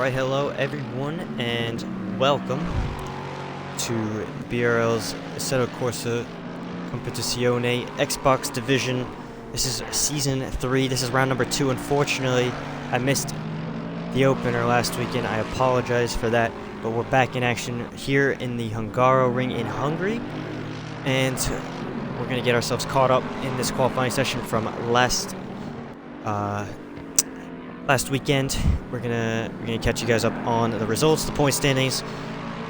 Alright, hello everyone, and welcome to BRL's Assetto Corsa Competizione Xbox Division. This is Season 3, this is round number 2. Unfortunately, I missed the opener last weekend. I apologize for that, but we're back in action here in the Hungaroring in Hungary, and we're going to get ourselves caught up in this qualifying session from last weekend. We're gonna catch you guys up on the results, the point standings,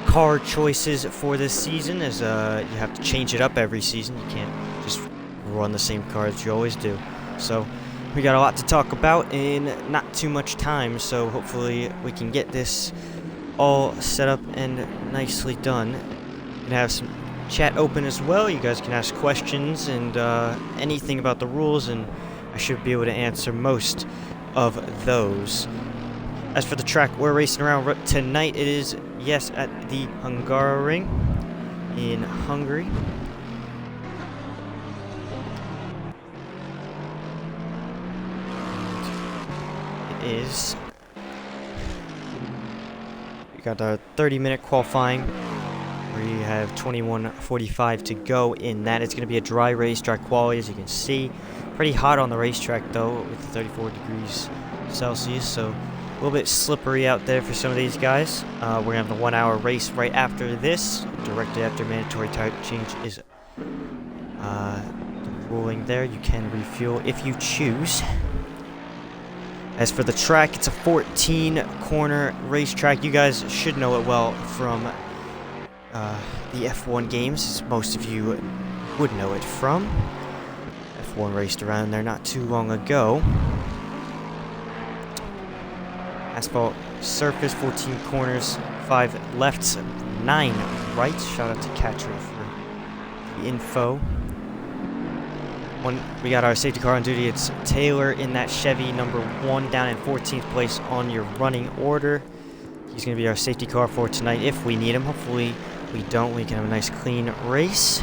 car choices for this season, as you have to change it up every season. You can't just run the same car that you always do. So we got a lot to talk about in not too much time, so hopefully we can get this all set up and nicely done. We're gonna have some chat open as well. You guys can ask questions and anything about the rules, and I should be able to answer most of those. As for the track we're racing around tonight, it is, yes, at the Hungaroring in Hungary. It is. We got our 30-minute qualifying. We have 21:45 to go in that. It's going to be a dry race, dry quality, as you can see. Pretty hot on the racetrack though, with 34 degrees Celsius, so a little bit slippery out there for some of these guys. We're going to have the 1 hour race right after this. Directly after mandatory tire change is the ruling there. You can refuel if you choose. As for the track, it's a 14-corner racetrack. You guys should know it well from the F1 games, as most of you would know it from. F1 raced around there not too long ago. Asphalt surface, 14 corners, 5 lefts, 9 rights. Shout out to Catcher for the info. We got our safety car on duty. It's Taylor in that Chevy, number 1, down in 14th place on your running order. He's going to be our safety car for tonight if we need him. Hopefully we don't. We can have a nice clean race.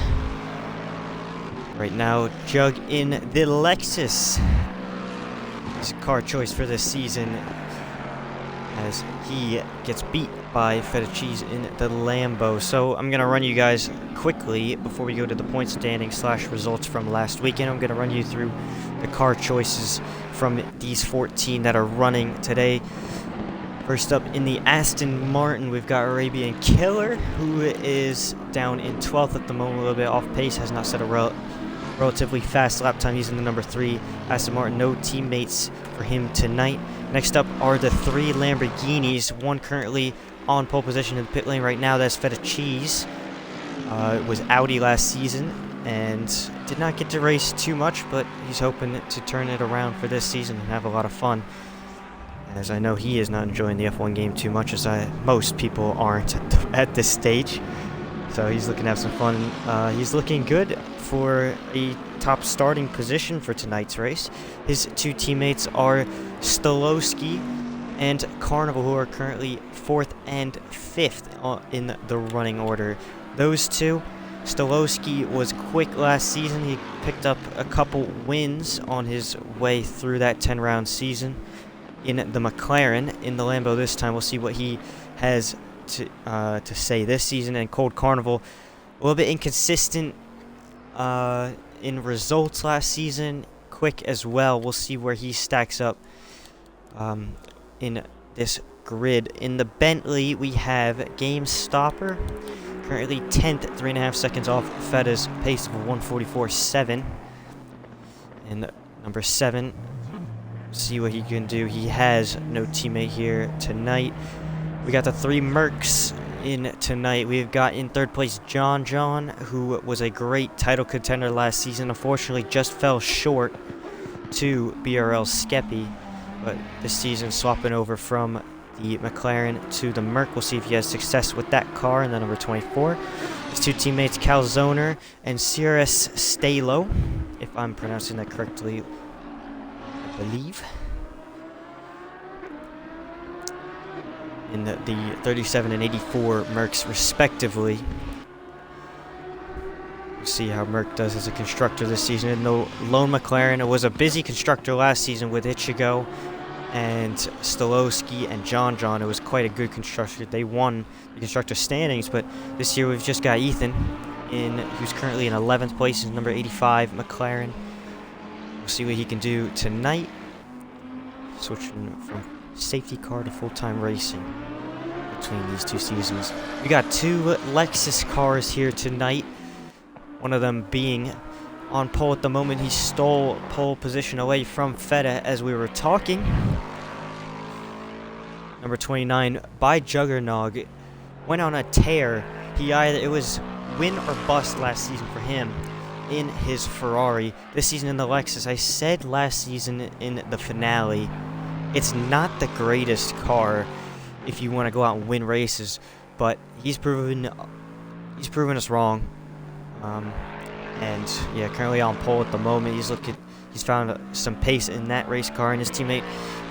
Right now, Jug in the Lexus. His car choice for this season, as he gets beat by Feta Cheese in the Lambo. So I'm going to run you guys quickly before we go to the point standing / results from last weekend. I'm going to run you through the car choices from these 14 that are running today. First up in the Aston Martin, we've got Arabian Killer, who is down in 12th at the moment, a little bit off pace, has not set a relatively fast lap time. He's in the number 3 Aston Martin. No teammates for him tonight. Next up are the 3 Lamborghinis, one currently on pole position in the pit lane right now. That's Feta Cheese. It was Audi last season and did not get to race too much, but he's hoping to turn it around for this season and have a lot of fun, as I know he is not enjoying the F1 game too much, as most people aren't at this stage. So he's looking to have some fun. He's looking good for a top starting position for tonight's race. His 2 teammates are Stolowski and Carnival, who are currently 4th and 5th in the running order. Those 2, Stolowski was quick last season. He picked up a couple wins on his way through that 10-round season in the McLaren. In the Lambo this time, we'll see what he has to say this season. And Cold Carnival, a little bit inconsistent in results last season, quick as well. We'll see where he stacks up in this grid. In the Bentley, we have Game Stopper, currently 10th, 3.5 seconds off Feta's pace of 1:44.7. And number 7, see what he can do. He has no teammate here tonight. We got the 3 Mercs in tonight. We've got in 3rd place John, who was a great title contender last season. Unfortunately, just fell short to BRL Skeppy, but this season swapping over from the McLaren to the Merc. We'll see if he has success with that car. And then number 24, his 2 teammates Calzoner and Cirrus Stalo, if I'm pronouncing that correctly, I believe. In the 37 and 84 Mercs respectively. We'll see how Merc does as a constructor this season. In the lone McLaren, it was a busy constructor last season with Ichigo and Stolowski and John. It was quite a good constructor. They won the constructor standings, but this year we've just got Ethan who's currently in 11th place, in number 85 McLaren. We'll see what he can do tonight. Switching from safety car to full-time racing between these two seasons. We got two Lexus cars here tonight. One of them being on pole at the moment. He stole pole position away from Feta as we were talking. Number 29 by Juggernog went on a tear. It was win or bust last season for him in his Ferrari. This season in the Lexus, I said last season in the finale, it's not the greatest car if you want to go out and win races, but he's proven us wrong. And yeah, currently on pole at the moment. He's found some pace in that race car, and his teammate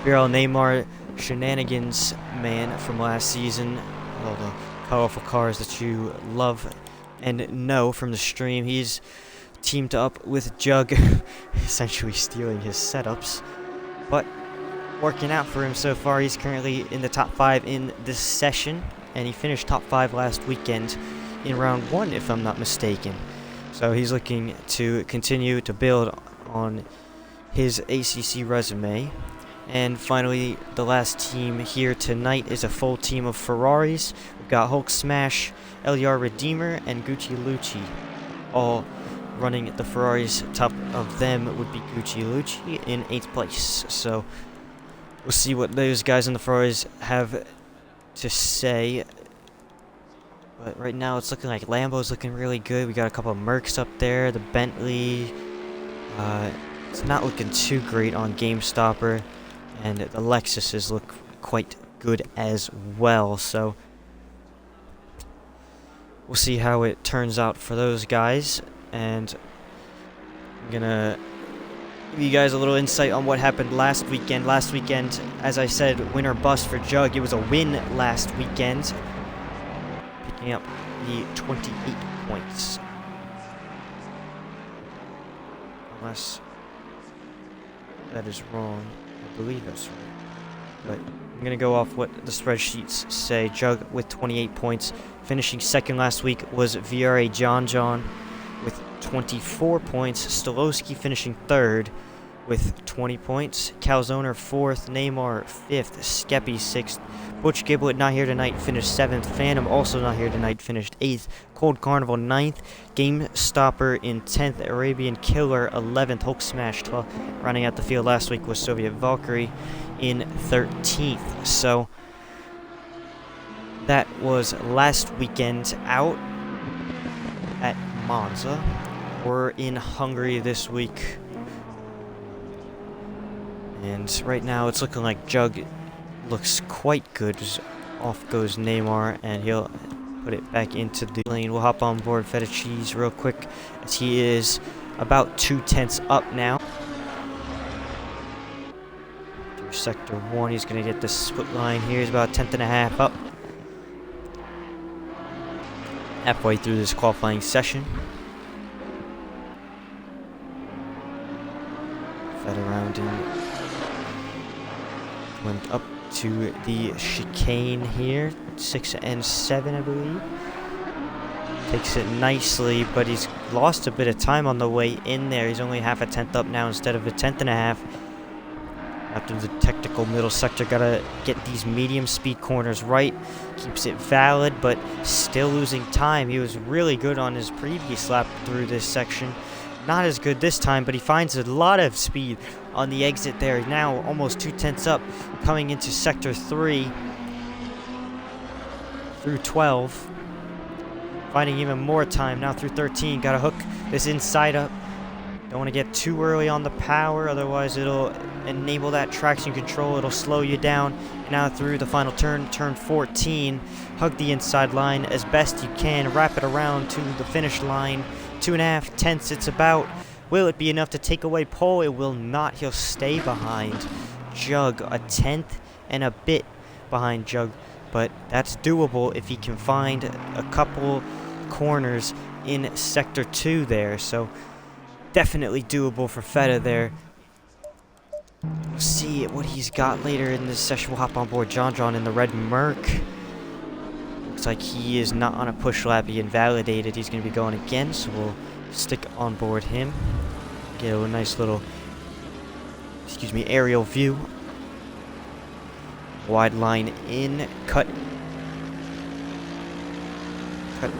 BRL Neymar, shenanigans man from last season. All the colorful cars that you love and know from the stream. He's teamed up with Jug, essentially stealing his setups, but working out for him so far. He's currently in the top 5 in this session, and he finished top 5 last weekend in round 1, if I'm not mistaken. So he's looking to continue to build on his ACC resume. And finally, the last team here tonight is a full team of Ferraris. We've got Hulk Smash, LR Redeemer, and Gucci Lucci, all running the Ferraris. Top of them would be Gucci Lucci in 8th place. So we'll see what those guys in the Ferraris have to say. But right now it's looking like Lambo's looking really good. We got a couple of Mercs up there. The Bentley, it's not looking too great on GameStopper. And the Lexuses look quite good as well. So we'll see how it turns out for those guys. And I'm gonna give you guys a little insight on what happened last weekend. Last weekend, as I said, win or bust for Jug. It was a win last weekend, picking up the 28 points. Unless that is wrong. I believe that's right. But I'm going to go off what the spreadsheets say. Jug with 28 points. Finishing second last week was VRA John with 24 points. Stolowski finishing third with 20 points. Calzoner fourth. Neymar fifth. Skeppy 6th. Butch Giblet not here tonight, finished 7th. Phantom also not here tonight, finished 8th. Cold Carnival 9th. Game Stopper in 10th. Arabian Killer 11th. Hulk Smash 12th. Rounding out the field last week was Soviet Valkyrie in 13th. So that was last weekend out at Monza. We're in Hungary this week. And right now it's looking like Jug looks quite good. Just off goes Neymar, and he'll put it back into the lane. We'll hop on board Feta Cheese real quick, as he is about 2/10 up now. Through sector 1, he's going to get this split line here. He's about 1/10 and a half up. Halfway through this qualifying session. Feta rounding. Went up to the chicane here, 6 and 7, I believe. Takes it nicely, but he's lost a bit of time on the way in there. He's only half a 10th up now instead of a 10th and a half. After the technical middle sector, gotta get these medium speed corners right. Keeps it valid, but still losing time. He was really good on his previous lap through this section. Not as good this time, but he finds a lot of speed on the exit there. Now almost 2/10 up, coming into sector 3 through 12. Finding even more time now through 13. Gotta hook this inside up. Don't want to get too early on the power, otherwise it'll enable that traction control. It'll slow you down. And now through the final turn, turn 14. Hug the inside line as best you can. Wrap it around to the finish line. 2.5 tenths it's about. Will it be enough to take away pole? It will not. He'll stay behind Jug, a 10th and a bit behind Jug, but that's doable if he can find a couple corners in sector 2 there. So definitely doable for Feta there. We'll see what he's got later in this session. We'll hop on board John in the red Merc. Looks like he is not on a push lap. He invalidated. He's going to be going again, so we'll stick on board him. Get a nice little, aerial view. Wide line in, cut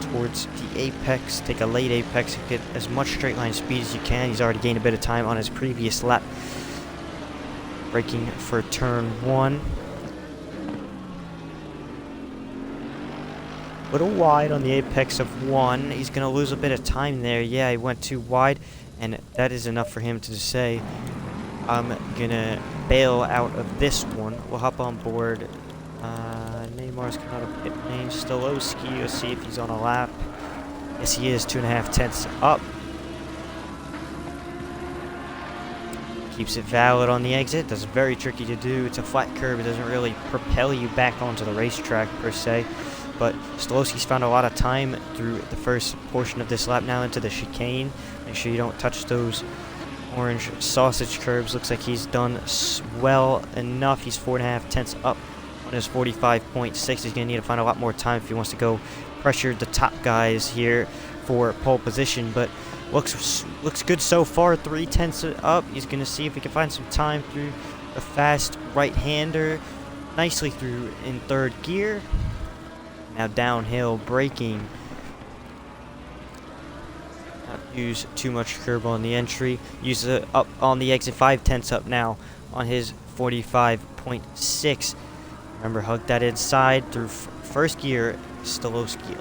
towards the apex. Take a late apex and get as much straight line speed as you can. He's already gained a bit of time on his previous lap. Braking for turn 1. A little wide on the apex of 1. He's going to lose a bit of time there. Yeah, he went too wide, and that is enough for him to say, I'm going to bail out of this one. We'll hop on board. Neymar's coming out of pit lane. Stolowski, let's see if he's on a lap. Yes, he is. 2.5 tenths up. Keeps it valid on the exit. That's very tricky to do. It's a flat curve. It doesn't really propel you back onto the racetrack per se. But Stolowski's found a lot of time through the first portion of this lap now into the chicane. Make sure you don't touch those orange sausage curbs. Looks like he's done well enough. He's 4.5 tenths up on his 45.6. He's going to need to find a lot more time if he wants to go pressure the top guys here for pole position. But looks good so far. 3 tenths up. He's going to see if he can find some time through the fast right-hander. Nicely through in third gear. Now downhill braking. Not use too much curb on the entry. Use it up on the exit. 5 tenths up now on his 45.6. Remember, hug that inside through first gear. Stolowski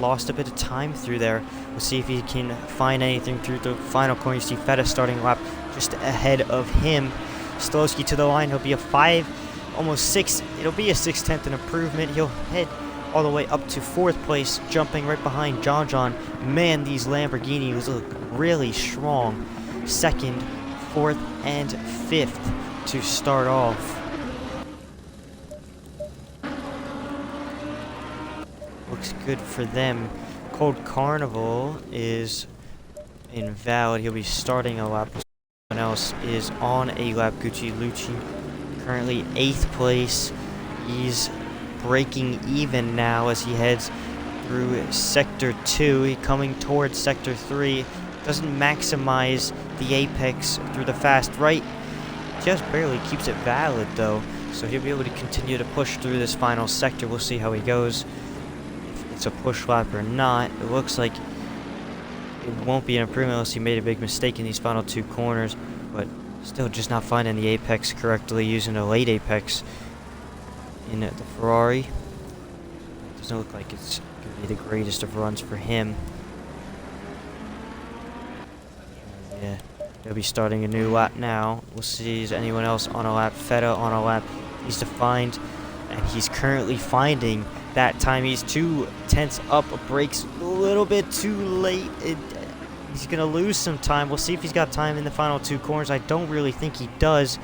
lost a bit of time through there. We'll see if he can find anything through the final corner. You see Feta starting lap just ahead of him. Stolowski to the line. He'll be a 5, almost 6. It'll be a 6/10 improvement. He'll head all the way up to 4th place, jumping right behind John. Man, these Lamborghinis look really strong. 2nd, 4th, and 5th to start off. Looks good for them. Cold Carnival is invalid. He'll be starting a lap. Someone else is on a lap. Gucci Lucci, currently 8th place. He's breaking even now as he heads through sector 2. He's coming towards sector 3. Doesn't maximize the apex through the fast right. Just barely keeps it valid though. So he'll be able to continue to push through this final sector. We'll see how he goes. If it's a push lap or not. It looks like it won't be an improvement unless he made a big mistake in these final 2 corners. But still just not finding the apex correctly, using a late apex in the Ferrari. Doesn't look like it's going to be the greatest of runs for him. Yeah, he'll be starting a new lap now. We'll see, is anyone else on a lap? Feta on a lap. He's to find, and he's currently finding that time. He's 2 tenths up, brakes a little bit too late. He's going to lose some time. We'll see if he's got time in the final 2 corners. I don't really think he does.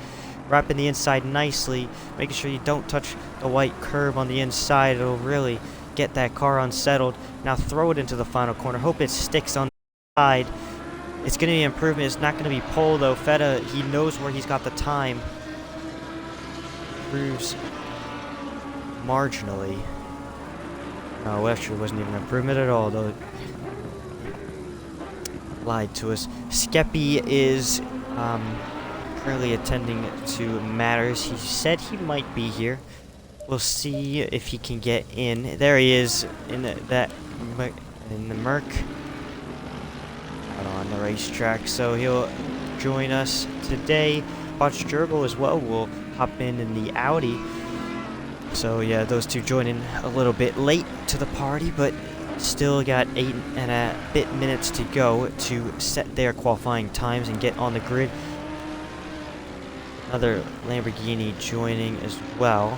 Wrapping the inside nicely, making sure you don't touch the white curb on the inside. It'll really get that car unsettled. Now throw it into the final corner. Hope it sticks on the side. It's going to be an improvement. It's not going to be pole though. Feta, he knows where he's got the time. Proves marginally. No, actually wasn't even an improvement at all though. Lied to us. Skeppy is currently attending to matters. He said he might be here. We'll see if he can get in. There he is in the Merc out on the racetrack. So he'll join us today. Botch Gerbil as well will hop in the Audi. So yeah, those two joining a little bit late to the party, but still got 8 and a bit minutes to go to set their qualifying times and get on the grid. Another Lamborghini joining as well.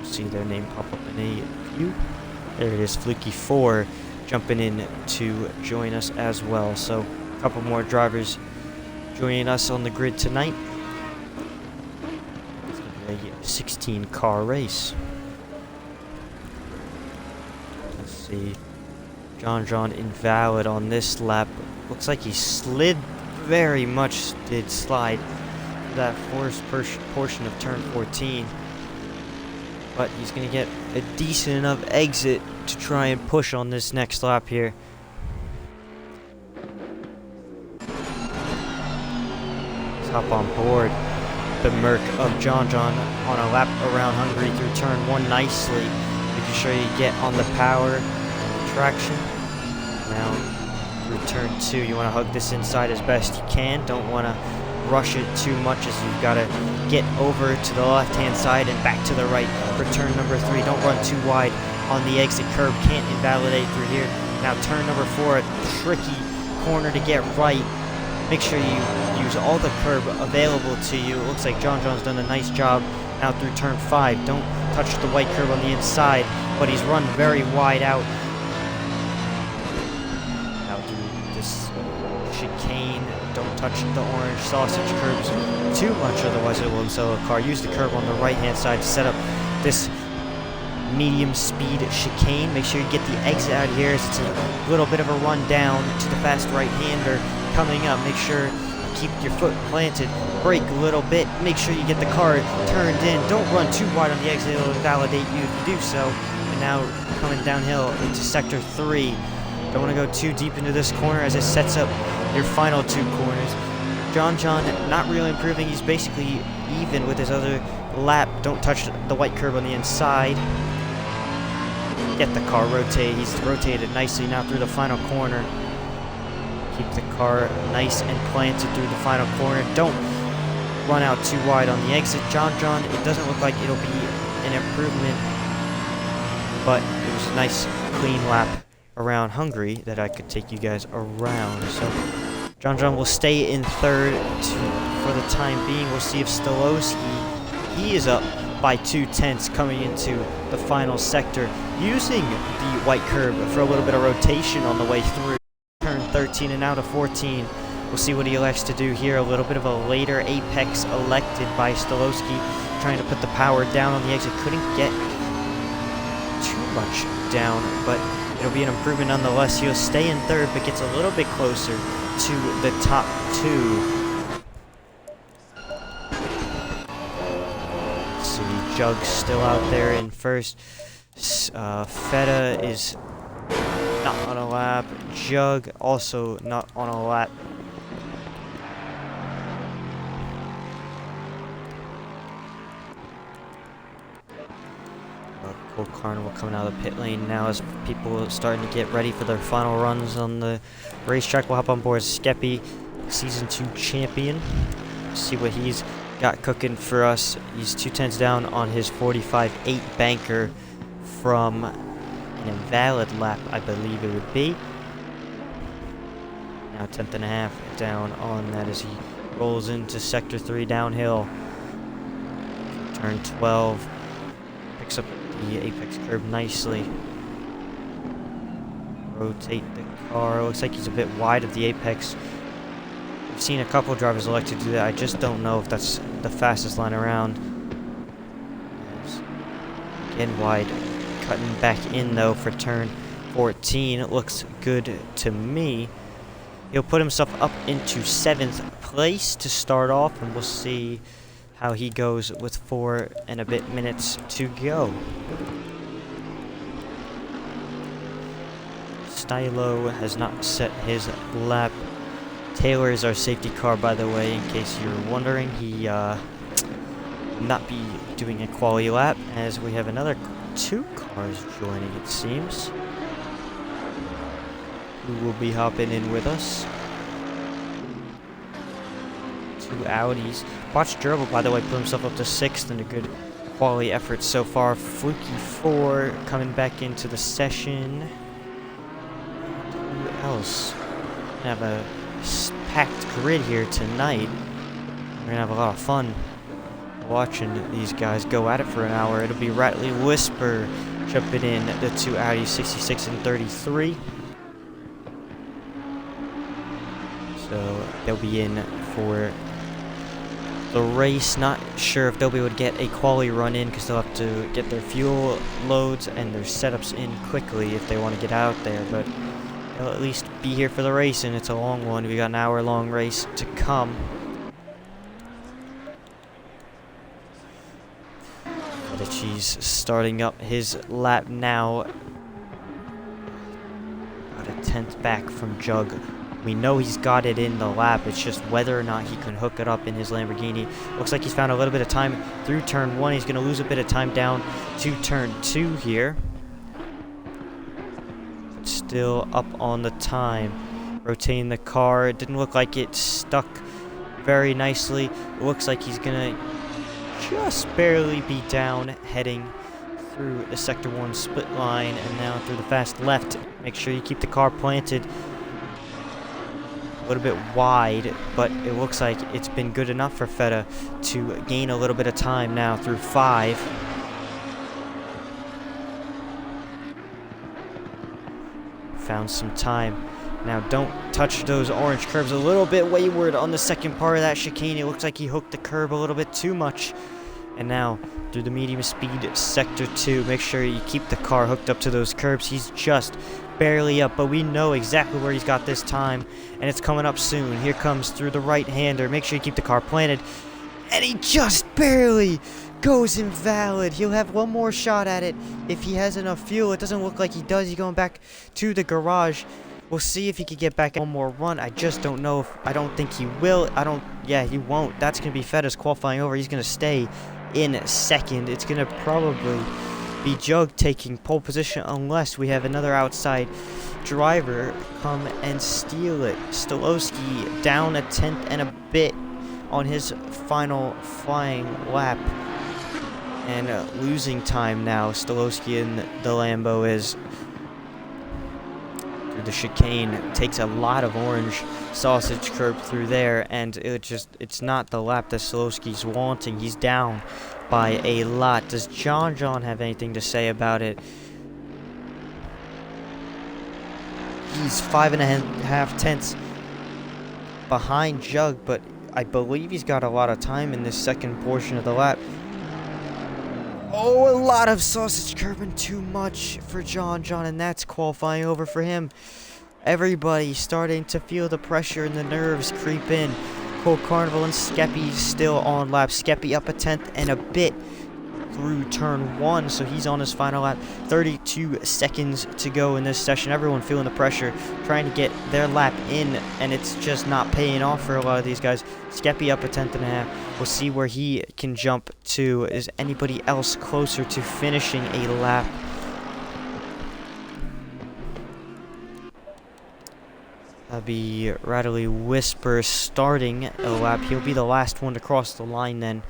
See their name pop up in a few. There it is, Fluky 4 jumping in to join us as well. So a couple more drivers joining us on the grid tonight. It's going to be a 16-car race. Let's see. John invalid on this lap. Looks like he slid very much did slide that first portion of turn 14. But he's going to get a decent enough exit to try and push on this next lap here. Let's hop on board the Merc of John on a lap around Hungary through turn 1 nicely. Making sure you get on the power traction. Now through turn 2, you want to hug this inside as best you can. Don't want to rush it too much, as you've got to get over to the left hand side and back to the right for turn number 3. Don't run too wide on the exit curb. Can't invalidate through here. Now turn number 4, a tricky corner to get right. Make sure you use all the curb available to you. It looks like John's done a nice job now through turn 5. Don't touch the white curb on the inside, but he's run very wide out. Now through this chicane, don't touch the orange sausage curbs too much, otherwise it will sell a car. Use the curb on the right hand side to set up this medium speed chicane. Make sure you get the exit out here, as it's a little bit of a run down to the fast right hander coming up. Make sure you keep your foot planted, brake a little bit, make sure you get the car turned in. Don't run too wide on the exit, it'll invalidate you if you do so. And now coming downhill into sector 3. Don't want to go too deep into this corner, as it sets up your final 2 corners. John not really improving. He's basically even with his other lap. Don't touch the white curb on the inside. Get the car rotated. He's rotated nicely now through the final corner. Keep the car nice and planted through the final corner. Don't run out too wide on the exit. John, it doesn't look like it'll be an improvement, but it was a nice clean lap around Hungary that I could take you guys around. So John will stay in 3rd for the time being. We'll see if Stolowski, he is up by 2/10 coming into the final sector, using the white curb for a little bit of rotation on the way through turn 13 and out of 14. We'll see what he elects to do here. A little bit of a later apex elected by Stolowski, trying to put the power down on the exit. Couldn't get too much down, but it'll be an improvement nonetheless. He'll stay in 3rd, but gets a little bit closer to the top 2. See, Jug's still out there in 1st. Feta is not on a lap. Jug also not on a lap. Cool Carnival coming out of the pit lane now, as people are starting to get ready for their final runs on the racetrack. We'll hop on board Skeppy, Season 2 champion. See what he's got cooking for us. He's 2/10 down on his 45.8 banker from an invalid lap, I believe it would be. Now 10th and a half down on that as he rolls into sector 3 downhill. Turn 12, picks up the apex curb nicely. Rotate the car. Looks like he's a bit wide of the apex. I've seen a couple drivers elect to do that. I just don't know if that's the fastest line around. Again, wide. Cutting back in though for turn 14. It looks good to me. He'll put himself up into 7th place to start off, and we'll see how he goes with 4 and a bit minutes to go. Stylo has not set his lap. Taylor is our safety car, by the way, in case you're wondering. He will not be doing a quali lap, as we have another 2 cars joining, it seems, who will be hopping in with us. 2 Audis. Watch Gerbil, by the way, put himself up to 6th in a good quality effort so far. Fluky 4 coming back into the session. Who else? We have a packed grid here tonight. We're gonna have a lot of fun watching these guys go at it for an hour. It'll be Ratley Whisper jumping in the 2 Audi 66 and 33. So they'll be in for the race. Not sure if they'll be able to get a quali run in, because they'll have to get their fuel loads and their setups in quickly if they want to get out there, but He'll at least be here for the race, and it's a long one. We got an hour-long race to come. Fedici's starting up his lap now. About a tenth back from Jug. We know he's got it in the lap. It's just whether or not he can hook it up in his Lamborghini. Looks like he's found a little bit of time through turn 1. He's going to lose a bit of time down to turn 2 here. But still up on the time. Rotating the car. It didn't look like it stuck very nicely. It looks like he's going to just barely be down heading through the Sector 1 split line and now through the fast left. Make sure you keep the car planted a little bit wide, but it looks like it's been good enough for Feta to gain a little bit of time now through 5. Found some time. Now don't touch those orange curbs. A little bit wayward on the second part of that chicane. It looks like he hooked the curb a little bit too much. And now through the medium speed Sector 2. Make sure you keep the car hooked up to those curbs. He's just barely up, but we know exactly where he's got this time, and it's coming up soon. Here comes through the right-hander. Make sure you keep the car planted, and he just barely goes invalid. He'll have one more shot at it if he has enough fuel. It doesn't look like he does. He's going back to the garage. We'll see if he can get back one more run. I just don't know if, I don't think he will. Yeah, he won't. That's going to be Feta's qualifying over. He's going to stay in second. It's going to probably be Jug taking pole position unless we have another outside driver come and steal it. Stolowski down a tenth and a bit on his final flying lap and losing time now. Stolowski in the Lambo is through the chicane, takes a lot of orange sausage curb through there, and it's not the lap that Stolowski's wanting. He's down by a lot. Does John have anything to say about it? He's 5.5 tenths behind Jug, but I believe he's got a lot of time in this second portion of the lap. Oh, a lot of sausage curbing, too much for John, and that's qualifying over for him. Everybody starting to feel the pressure and the nerves creep in. Cold Carnival and Skeppy still on lap. Skeppy up a tenth and a bit through turn 1, so he's on his final lap. 32 seconds to go in this session. Everyone feeling the pressure, trying to get their lap in, and it's just not paying off for a lot of these guys. Skeppy up a tenth and a half. We'll see where he can jump to. Is anybody else closer to finishing a lap? That'll be Rattly Whisper starting a lap. He'll be the last one to cross the line then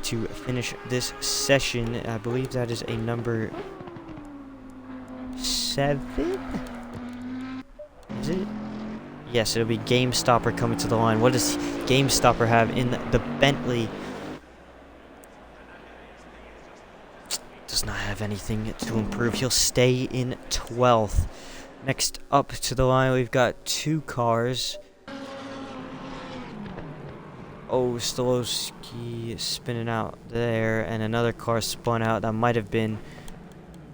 to finish this session. I believe that is a number 7? Is it? Yes, it'll be Game Stopper coming to the line. What does Game Stopper have in the Bentley? Does not have anything to improve. He'll stay in 12th. Next up to the line, we've got 2 cars. Oh, Stolowski spinning out there, and another car spun out. That might have been,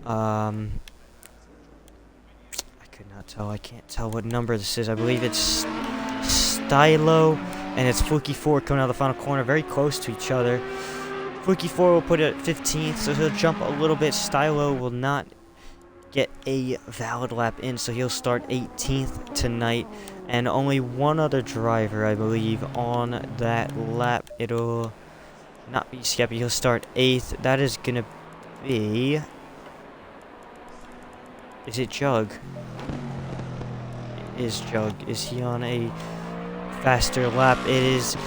I could not tell. I can't tell what number this is. I believe it's Stylo, and it's Fluky 4 coming out of the final corner, very close to each other. Fluky 4 will put it at 15th, so he'll jump a little bit. Stylo will not get a valid lap in, so he'll start 18th tonight, and only one other driver, I believe, on that lap. It'll not be Skeppy. He'll start 8th. That is gonna be, is it Jug? It is Jug. Is he on a faster lap? It is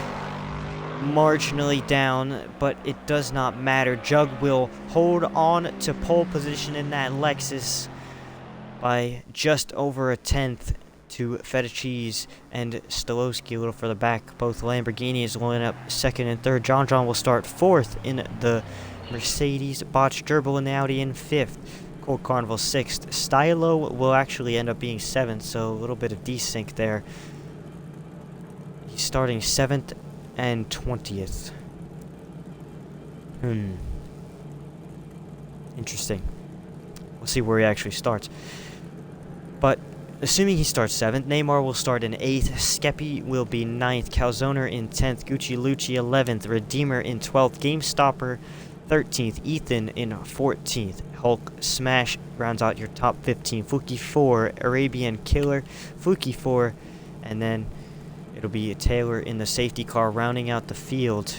marginally down, but it does not matter. Jug will hold on to pole position in that Lexus by just over a tenth to Feta Cheese and Stolowski a little further back. Both Lamborghinis line up second and third. John will start 4th in the Mercedes. Botch Gerbil in the Audi in 5th. Cold Carnival 6th. Stylo will actually end up being 7th, so a little bit of desync there. He's starting 7th and 20th. Interesting. We'll see where he actually starts. But assuming he starts 7th, Neymar will start in 8th, Skeppy will be 9th, Calzoner in 10th, Gucci Lucci 11th, Redeemer in 12th, GameStopper 13th, Ethan in 14th, Hulk Smash rounds out your top 15, Fuki 4, Arabian Killer, Fuki 4, and then it'll be Taylor in the safety car rounding out the field.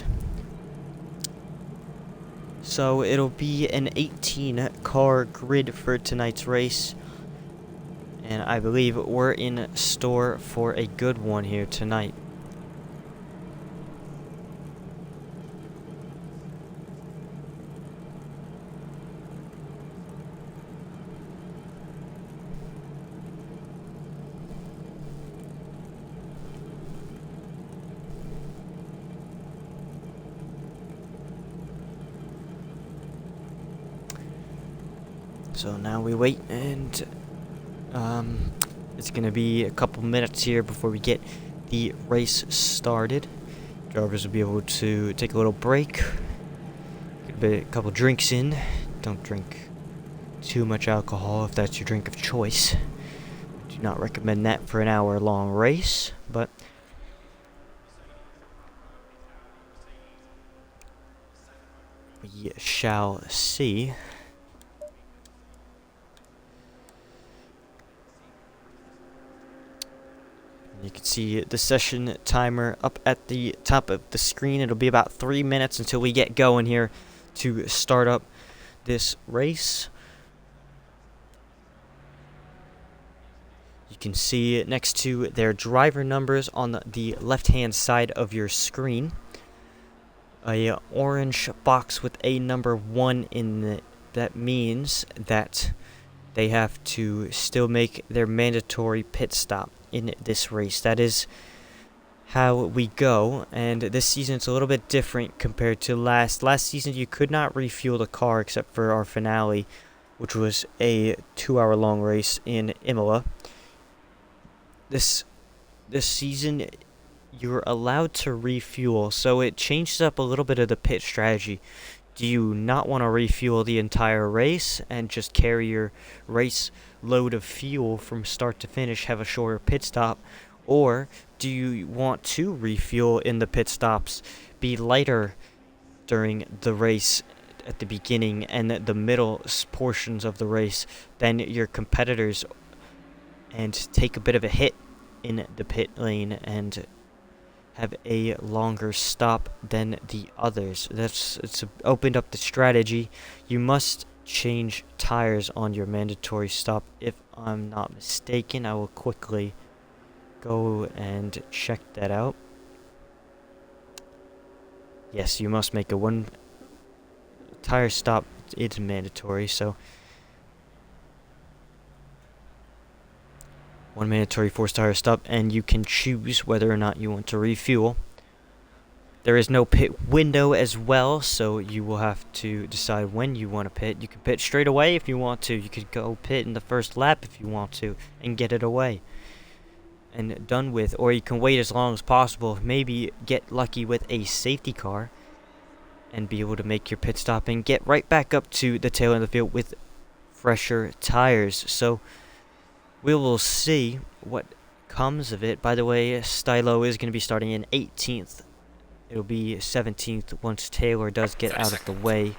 So it'll be an 18-car grid for tonight's race, and I believe we're in store for a good one here tonight. So now we wait, and it's going to be a couple minutes here before we get the race started. Drivers will be able to take a little break, get a couple drinks in. Don't drink too much alcohol if that's your drink of choice. I do not recommend that for an hour-long race, but we shall see. You can see the session timer up at the top of the screen. It'll be about 3 minutes until we get going here to start up this race. You can see next to their driver numbers on the left-hand side of your screen a orange box with a number 1 in it. That means that they have to still make their mandatory pit stop in this race. That is how we go, and this season it's a little bit different compared to last season. You could not refuel the car except for our finale, which was a 2-hour-long race in Imola. This season you're allowed to refuel, so it changes up a little bit of the pit strategy. Do you not want to refuel the entire race and just carry your race load of fuel from start to finish, have a shorter pit stop? Or do you want to refuel in the pit stops, be lighter during the race at the beginning and the middle portions of the race than your competitors, and take a bit of a hit in the pit lane and have a longer stop than the others? It's opened up the strategy. You must change tires on your mandatory stop, if I'm not mistaken. I will quickly go and check that out. Yes, you must make a 1 tire stop. It's mandatory, so 1 mandatory 4-tire stop, and you can choose whether or not you want to refuel. There is no pit window as well, so you will have to decide when you want to pit. You can pit straight away if you want to. You could go pit in the first lap if you want to and get it away and done with. Or you can wait as long as possible, maybe get lucky with a safety car and be able to make your pit stop and get right back up to the tail end of the field with fresher tires. So we will see what comes of it. By the way, Stylo is going to be starting in 18th. It'll be 17th once Taylor does get out of the way.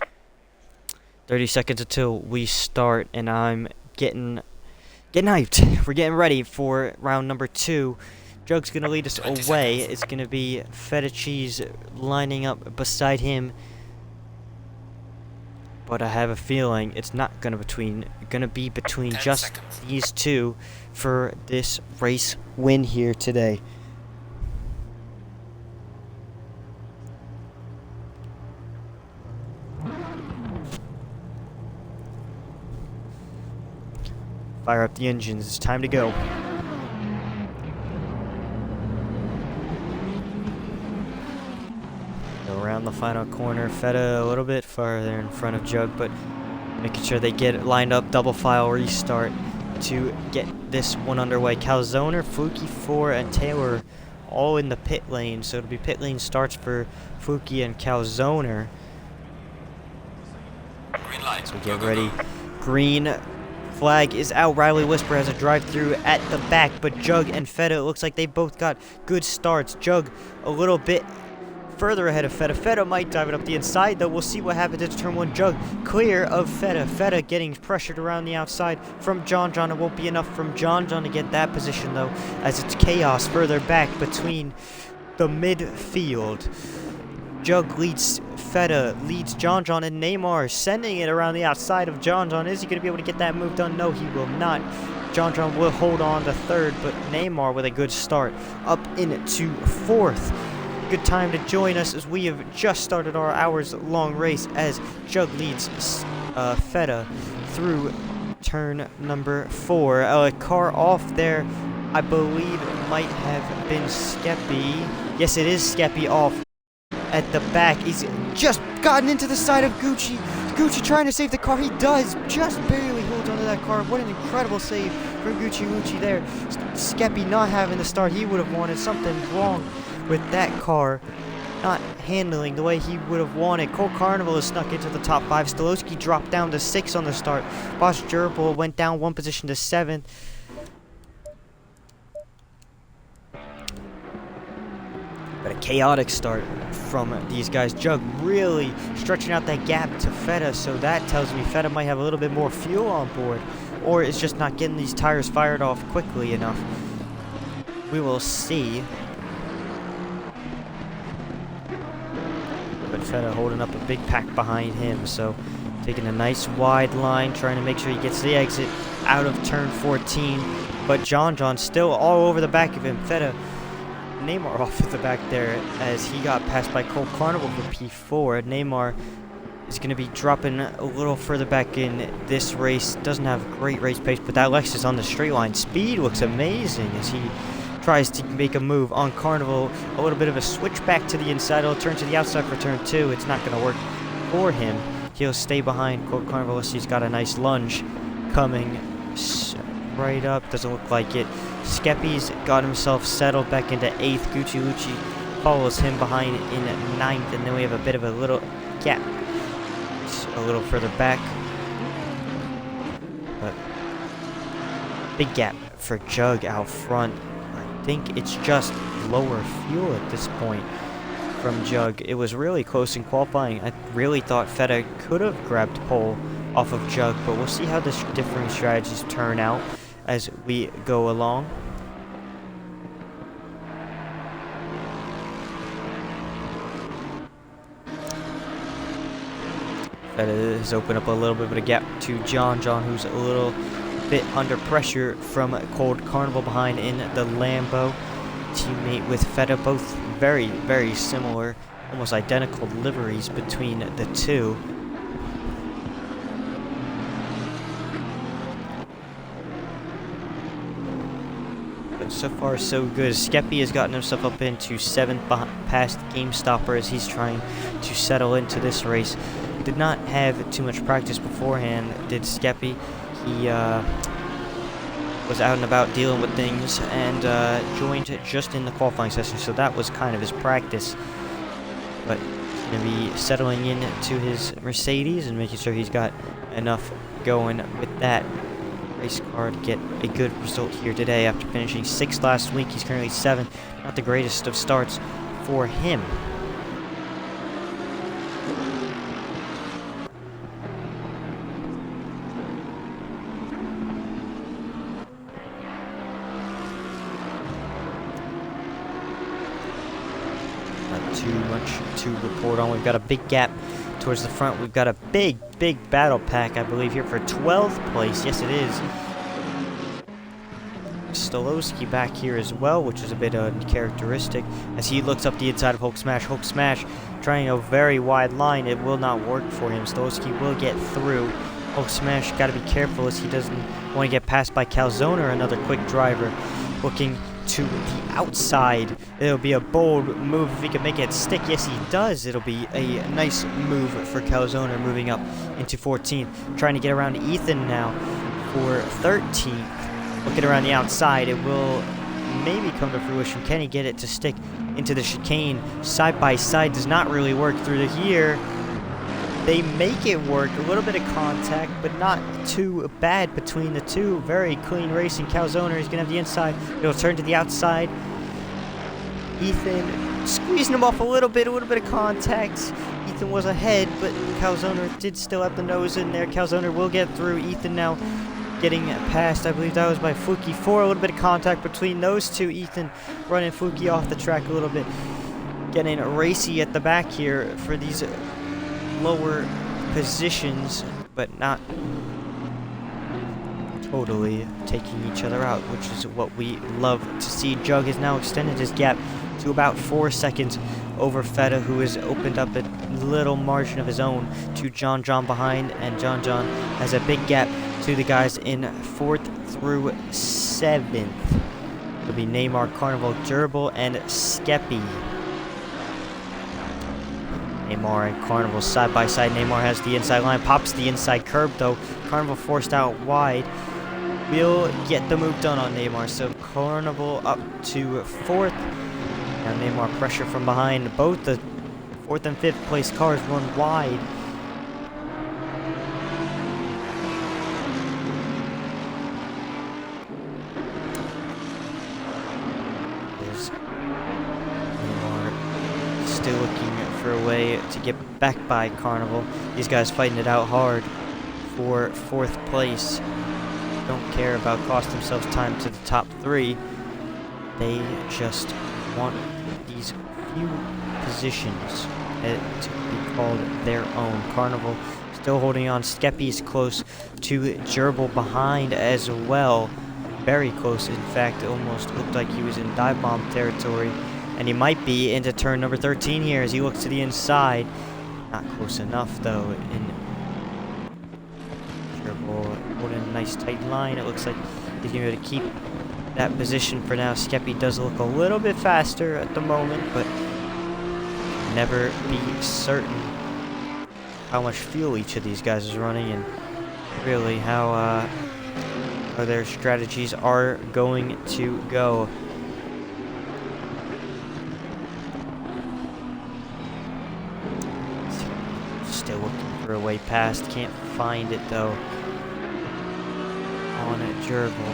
30 seconds until we start, and I'm getting hyped. We're getting ready for round number 2. Jug's going to lead us away. It's going to be Feta Cheese lining up beside him. But I have a feeling it's not going to be between just these two for this race win here today. Fire up the engines. It's time to go. Go around the final corner. Feta a little bit farther in front of Jug, but making sure they get it lined up. Double file restart to get this one underway. Calzoner, Fuki 4, and Taylor all in the pit lane. So it'll be pit lane starts for Fuki and Calzoner. Green light. So get ready. Green Flag is out. Riley Whisper has a drive-through at the back, but Jug and Feta, it looks like they both got good starts. Jug a little bit further ahead of Feta. Feta might dive it up the inside, though. We'll see what happens into turn 1. Jug clear of Feta. Feta getting pressured around the outside from John. It won't be enough from John to get that position, though, as it's chaos further back between the midfield. Jug leads Feta, leads John, and Neymar sending it around the outside of John. Is he going to be able to get that move done? No, he will not. John will hold on to third, but Neymar with a good start up into fourth. Good time to join us as we have just started our hours-long race as Jug leads Feta through turn number 4. A car off there, I believe it might have been Skeppy. Yes, it is Skeppy off at the back. He's just gotten into the side of Gucci. Gucci trying to save the car. He does. Just barely holds onto that car. What an incredible save from Gucci there. Skeppy not having the start he would have wanted. Something wrong with that car. Not handling the way he would have wanted. Cole Carnival has snuck into the top 5. Stolowski dropped down to 6 on the start. Bosch Gerbil went down 1 position to 7. But a chaotic start from these guys. Jug really stretching out that gap to Feta, so that tells me Feta might have a little bit more fuel on board, or is just not getting these tires fired off quickly enough. We will see. But Feta holding up a big pack behind him, so taking a nice wide line, trying to make sure he gets the exit out of turn 14. But John still all over the back of him. Feta, Neymar off at the back there as he got passed by Cole Carnival for P4. Neymar is going to be dropping a little further back in this race. Doesn't have great race pace, but that Lexus on the straight line speed looks amazing as he tries to make a move on Carnival. A little bit of a switch back to the inside. He'll turn to the outside for turn 2. It's not going to work for him. He'll stay behind Cole Carnival as he's got a nice lunge coming right up. Doesn't look like it. Skeppy's got himself settled back into 8th. Gucci follows him behind in 9th, and then we have a bit of a little gap a little further back. But big gap for Jug out front. I think it's just lower fuel at this point from Jug. It was really close in qualifying. I really thought Feta could have grabbed pole off of Jug, but we'll see how the differing strategies turn out as we go along. Feta has opened up a little bit of a gap to John, who's a little bit under pressure from Cold Carnival behind in the Lambo. Teammate with Feta, both very, very similar, almost identical liveries between the two. So far, so good. Skeppy has gotten himself up into 7th past Game Stopper as he's trying to settle into this race. Did not have too much practice beforehand, did Skeppy. He was out and about dealing with things and joined just in the qualifying session, so that was kind of his practice. But he's going to be settling into his Mercedes and making sure he's got enough going with that race car to get a good result here today. After finishing 6th last week, he's currently 7th. Not the greatest of starts for him. Not too much to report on. We've got a big gap towards the front. We've got a big battle pack, I believe, here for 12th place. Yes, it is. Stolowski back here as well, which is a bit uncharacteristic as he looks up the inside of Hulk Smash. Hulk Smash trying a very wide line. It will not work for him. Stolowski will get through. Hulk Smash got to be careful as he doesn't want to get passed by Calzona, another quick driver looking to the outside. It'll be a bold move if he can make it stick. Yes, he does. It'll be a nice move for Calzona moving up into 14th. Trying to get around Ethan now for 13th. Looking around the outside. It will maybe come to fruition. Can he get it to stick into the chicane? Side by side does not really work through the here. They make it work. A little bit of contact, but not too bad between the two. Very clean racing. Calzone is going to have the inside. It'll turn to the outside. Ethan squeezing him off a little bit of contact. Ethan was ahead, but Calzone did still have the nose in there. Calzone will get through. Ethan now getting past. I believe that was by Fluky 4. A little bit of contact between those two. Ethan running Fluky off the track a little bit. Getting racy at the back here for these lower positions, but not totally taking each other out, which is what we love to see. Jug has now extended his gap to about 4 seconds over Feta, who has opened up a little margin of his own to John behind, and John has a big gap to the guys in 4th through 7th. It'll be Neymar, Carnival, Gerbil, and Skeppy. Neymar and Carnival side by side. Neymar has the inside line, pops the inside curb though. Carnival forced out wide. We'll get the move done on Neymar. So Carnival up to 4th. Now Neymar pressure from behind. Both the 4th and 5th place cars run wide. There's Neymar still looking for a way to get back by Carnival. These guys fighting it out hard for 4th place. Don't care about cost themselves time to the top 3. They just want these few positions to be called their own. Carnival still holding on. Skeppy's close to Gerbil behind as well. Very close, in fact. It almost looked like he was in dive bomb territory. And he might be into turn number 13 here as he looks to the inside. Not close enough, though. And Gerbil holding a nice tight line. It looks like he's going to be able to keep that position for now. Skeppy does look a little bit faster at the moment, but never be certain how much fuel each of these guys is running and really how their strategies are going to go. Still looking for a way past. Can't find it though. On a Gerbil.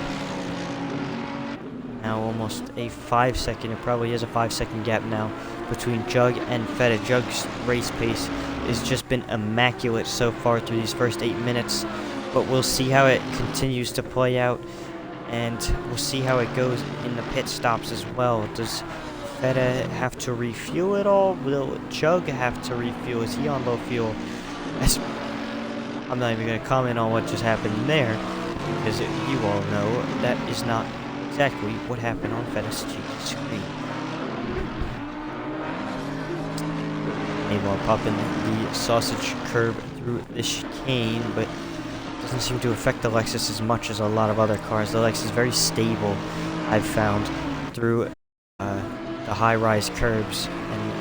Now almost a 5 second. It probably is a 5 second gap now between Jug and Feta. Jug's race pace has just been immaculate so far through these first 8 minutes. But we'll see how it continues to play out. And we'll see how it goes in the pit stops as well. Does Feta have to refuel it all? Will Jug have to refuel? Is he on low fuel? I'm not even going to comment on what just happened there, because you all know that is not exactly what happened on Feta's screen. Neymar popping the sausage curb through the chicane, but doesn't seem to affect the Lexus as much as a lot of other cars. The Lexus is very stable, I've found, through the high-rise curbs and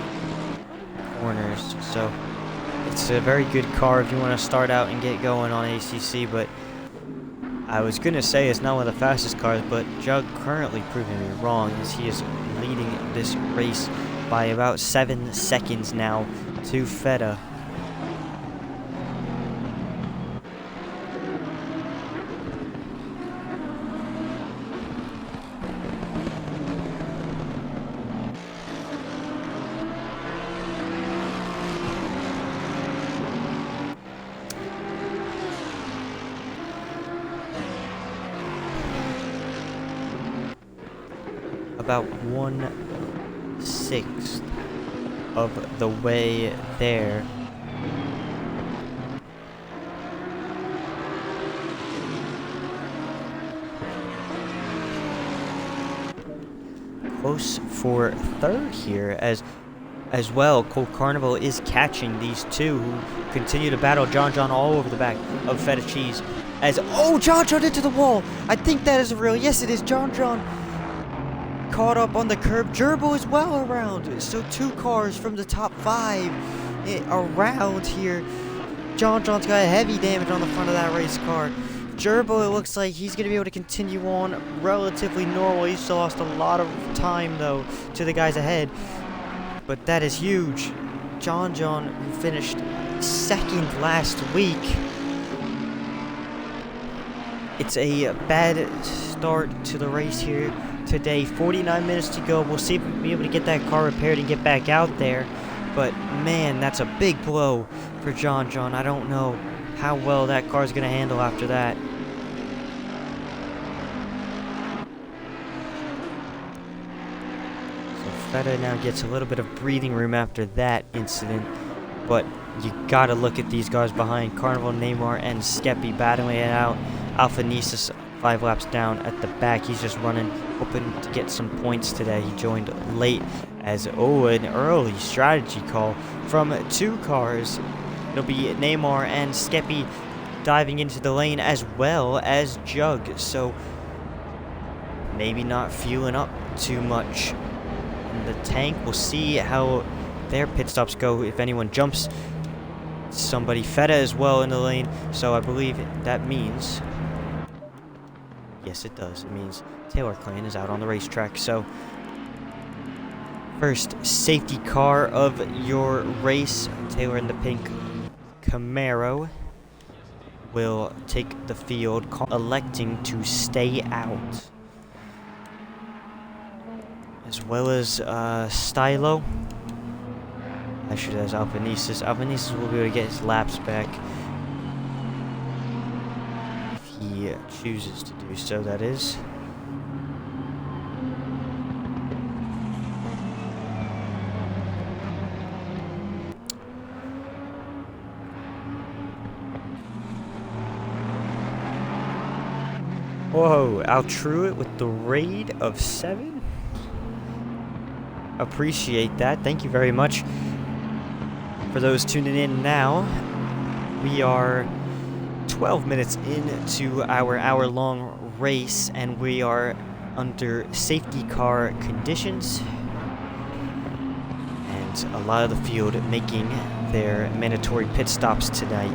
corners. So it's a very good car if you want to start out and get going on ACC, but I was going to say it's not one of the fastest cars, but Jug currently proving me wrong as he is leading this race by about 7 seconds now to Feta. About 1/6 of the way there. Close for 3rd here as well. Cole Carnival is catching these two who continue to battle John all over the back of Feta Cheese. As John into the wall. I think that is real. Yes, it is. John caught up on the curb. Gerbil as well around. So 2 cars from the top 5 around here. John's got heavy damage on the front of that race car. Gerbil, it looks like he's going to be able to continue on relatively normal. He still lost a lot of time, though, to the guys ahead. But that is huge. John, who finished second last week. It's a bad start to the race here today. 49 minutes to go. We'll see if we'll be able to get that car repaired and get back out there. But man, that's a big blow for John. I don't know how well that car's going to handle after that. So Feta now gets a little bit of breathing room after that incident. But you got to look at these guys behind. Carnival, Neymar, and Skeppy battling it out. Alpha Nisus 5 laps down at the back. He's just running, hoping to get some points today. He joined late as an early strategy call from 2 cars. It'll be Neymar and Skeppy diving into the lane as well as Jug. So maybe not fueling up too much in the tank. We'll see how their pit stops go if anyone jumps somebody. Feta as well in the lane. So I believe that means... yes, it does. It means Taylor Clan is out on the racetrack. So, first safety car of your race. Taylor in the pink Camaro will take the field, electing to stay out. As well as Stylo. Actually, that's Alphanesis. Alphanesis will be able to get his laps back. He chooses to do so, that is. Whoa, Altruit with the raid of 7. Appreciate that. Thank you very much. For those tuning in now, we are 12 minutes into our hour-long race, and we are under safety car conditions, and a lot of the field making their mandatory pit stops tonight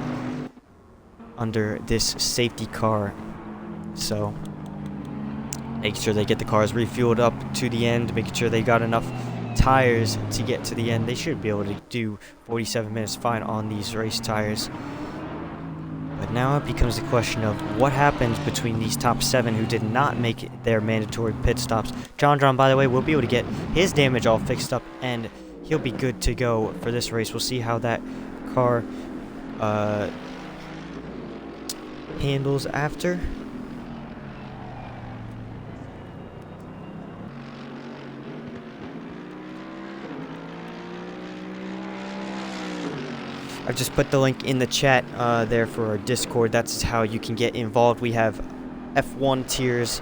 under this safety car. So make sure they get the cars refueled up to the end, making sure they got enough tires to get to the end. They should be able to do 47 minutes fine on these race tires. But now it becomes the question of what happens between these top 7 who did not make their mandatory pit stops. John, by the way, will be able to get his damage all fixed up, and he'll be good to go for this race. We'll see how that car handles after. I've just put the link in the chat there for our Discord. That's how you can get involved. We have F1 tiers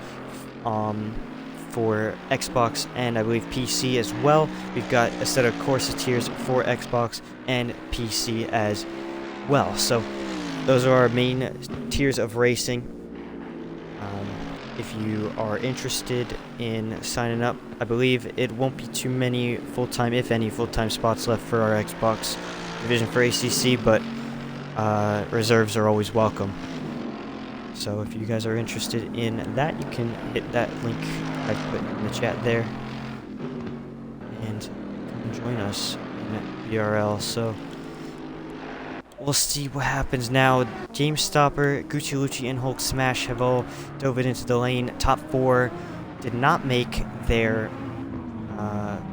for Xbox and I believe PC as well. We've got a set of Corsa tiers for Xbox and PC as well. So those are our main tiers of racing. If you are interested in signing up, I believe it won't be too many full-time, if any, full-time spots left for our Xbox division for ACC, but reserves are always welcome. So if you guys are interested in that, you can hit that link I put in the chat there and come join us in BRL. So we'll see what happens now. Game Stopper, Gucci Lucci, and Hulk Smash have all dove it into the lane. Top 4 did not make their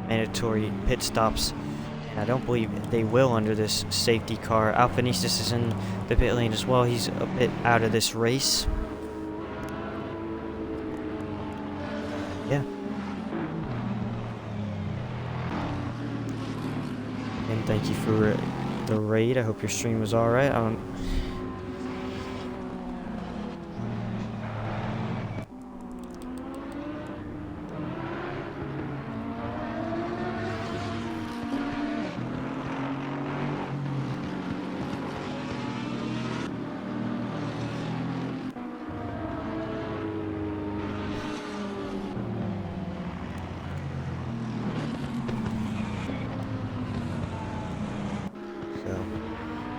mandatory pit stops. I don't believe they will under this safety car. Alphanesis is in the pit lane as well. He's a bit out of this race. Yeah. And thank you for the raid. I hope your stream was alright.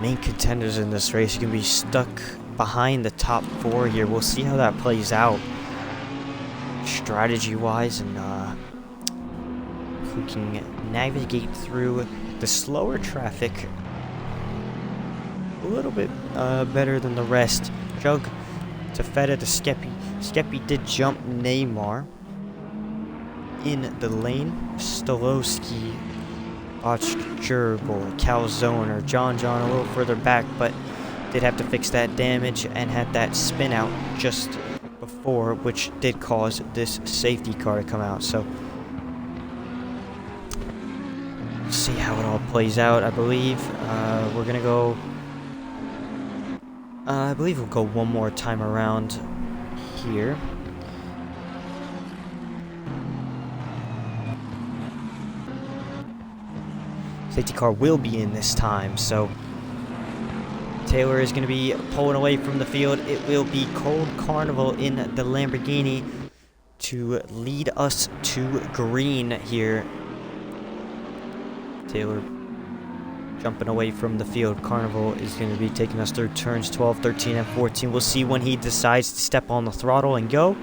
Main contenders in this race, you can be stuck behind the top 4 here. We'll see how that plays out strategy wise, and who can navigate through the slower traffic a little bit better than the rest. Jug to Feta to Skeppy. Skeppy did jump Neymar in the lane. Stolowski, Gerbil, Calzoner, John a little further back, but did have to fix that damage and had that spin out just before, which did cause this safety car to come out. So see how it all plays out. I believe we're gonna go. I believe we'll go one more time around here. Safety car will be in this time, so Taylor is going to be pulling away from the field. It will be Cold Carnival in the Lamborghini to lead us to green here. Taylor jumping away from the field. Carnival is going to be taking us through turns 12, 13, and 14. We'll see when he decides to step on the throttle and go.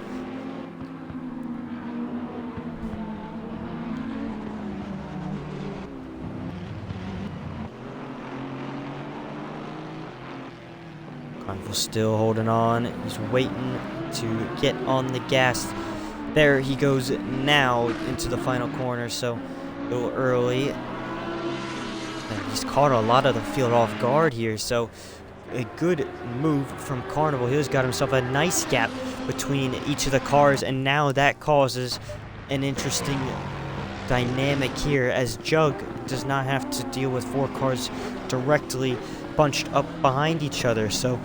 Carnival still holding on. He's waiting to get on the gas. There he goes now into the final corner, so a little early. And he's caught a lot of the field off guard here, so a good move from Carnival. He's got himself a nice gap between each of the cars, and now that causes an interesting dynamic here, as Jug does not have to deal with 4 cars directly bunched up behind each other. So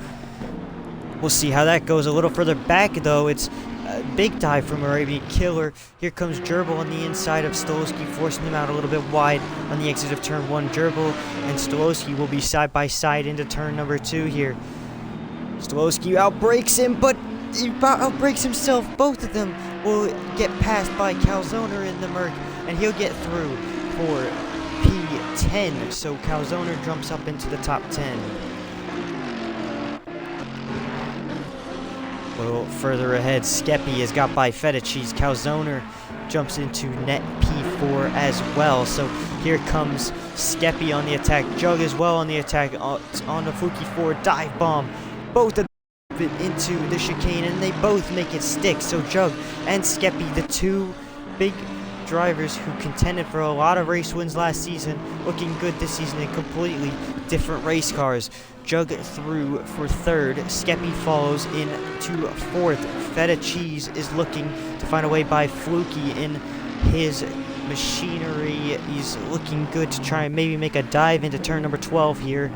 we'll see how that goes. A little further back though, it's a big dive from Arabian Killer. Here comes Gerbil on the inside of Stolowski, forcing him out a little bit wide on the exit of turn 1. Gerbil and Stolowski will be side by side into turn number 2 here. Stolowski outbrakes him, but he outbrakes himself. Both of them will get passed by Calzoner in the Merc, and he'll get through for P10. So Calzoner jumps up into the top 10. A little further ahead, Skeppy is got by Feta Cheese. Calzoner jumps into net P4 as well. So here comes Skeppy on the attack. Jug as well on the attack on the Fuki 4 dive bomb. Both of them into the chicane, and they both make it stick. So Jug and Skeppy, the two big drivers who contended for a lot of race wins last season, looking good this season in completely different race cars. Jug through for 3rd. Skeppy follows in to 4th. Feta Cheese is looking to find a way by Fluky in his machinery. He's looking good to try and maybe make a dive into turn number 12 here.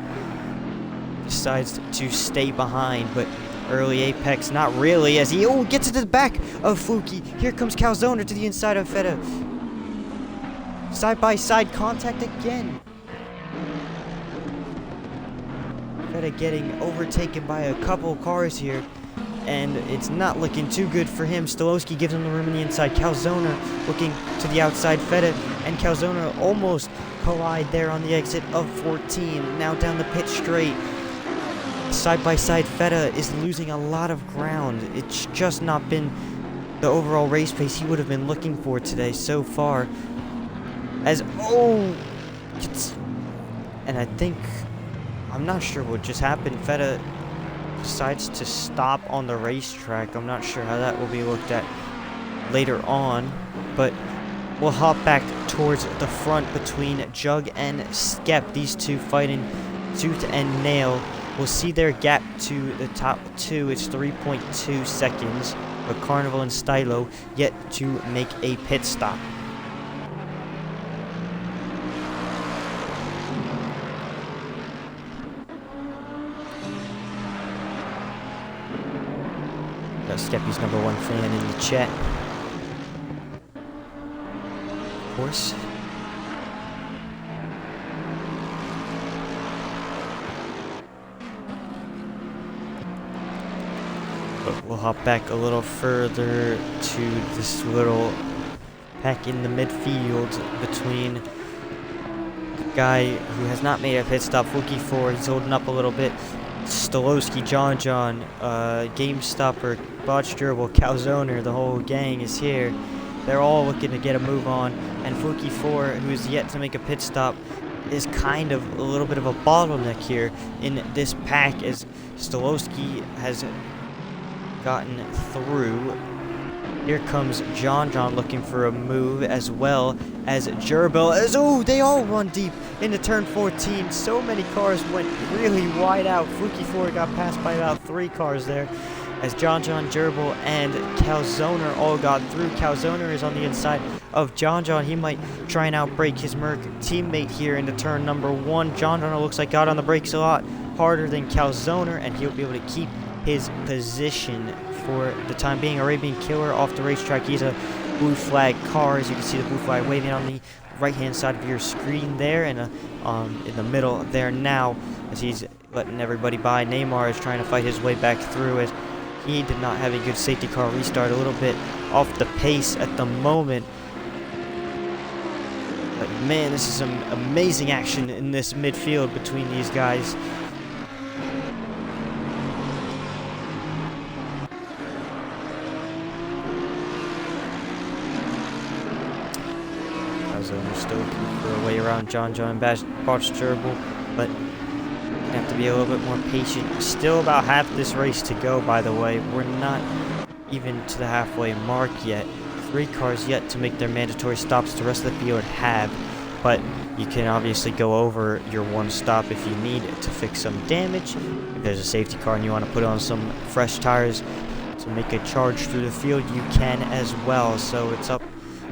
Decides to stay behind, but early apex, not really, as he gets into the back of Fluky. Here comes Calzoner to the inside of Feta. Side by side contact again. Feta getting overtaken by a couple cars here, and it's not looking too good for him. Stolowski gives him the room on the inside. Calzoner looking to the outside. Feta and Calzoner almost collide there on the exit of 14. Now down the pit straight. Side by side, Feta is losing a lot of ground. It's just not been the overall race pace he would have been looking for today so far. As and I think, I'm not sure what just happened. Feta decides to stop on the racetrack. I'm not sure how that will be looked at later on, but we'll hop back towards the front between Jug and Skep. These two fighting tooth and nail. We'll see their gap to the top 2. It's 3.2 seconds, but Carnival and Stylo yet to make a pit stop. Got Skeppy's #1 fan in the chat. Of course. But we'll hop back a little further to this little pack in the midfield between the guy who has not made a pit stop, Fuki 4. He's holding up a little bit. Stolowski, John, Game Stopper, Botch Gerbil, Calzoner, the whole gang is here. They're all looking to get a move on, and Fuki 4, who is yet to make a pit stop, is kind of a little bit of a bottleneck here in this pack, as Stolowski has gotten through. Here comes John looking for a move, as well as Gerbil. As they all run deep into turn 14. So many cars went really wide out. Fluky 4 got passed by about 3 cars there, as John, Gerbil, and Calzoner all got through. Calzoner is on the inside of John. He might try and outbrake his Merc teammate here into turn number 1. John looks like got on the brakes a lot harder than Calzoner, and he'll be able to keep his position for the time being. Arabian Killer off the racetrack. He's a blue flag car, as you can see the blue flag waving on the right-hand side of your screen there, and in the middle there now, as he's letting everybody by. Neymar is trying to fight his way back through, as he did not have a good safety car restart, a little bit off the pace at the moment. But man, this is some amazing action in this midfield between these guys. Calzoner still looking for a way around John and Bosch Gerbil, but have to be a little bit more patient. Still about half this race to go, by the way. We're not even to the halfway mark yet. 3 cars yet to make their mandatory stops. The rest of the field have, but you can obviously go over your 1 stop if you need to fix some damage. If there's a safety car and you want to put on some fresh tires to make a charge through the field, you can as well. So it's up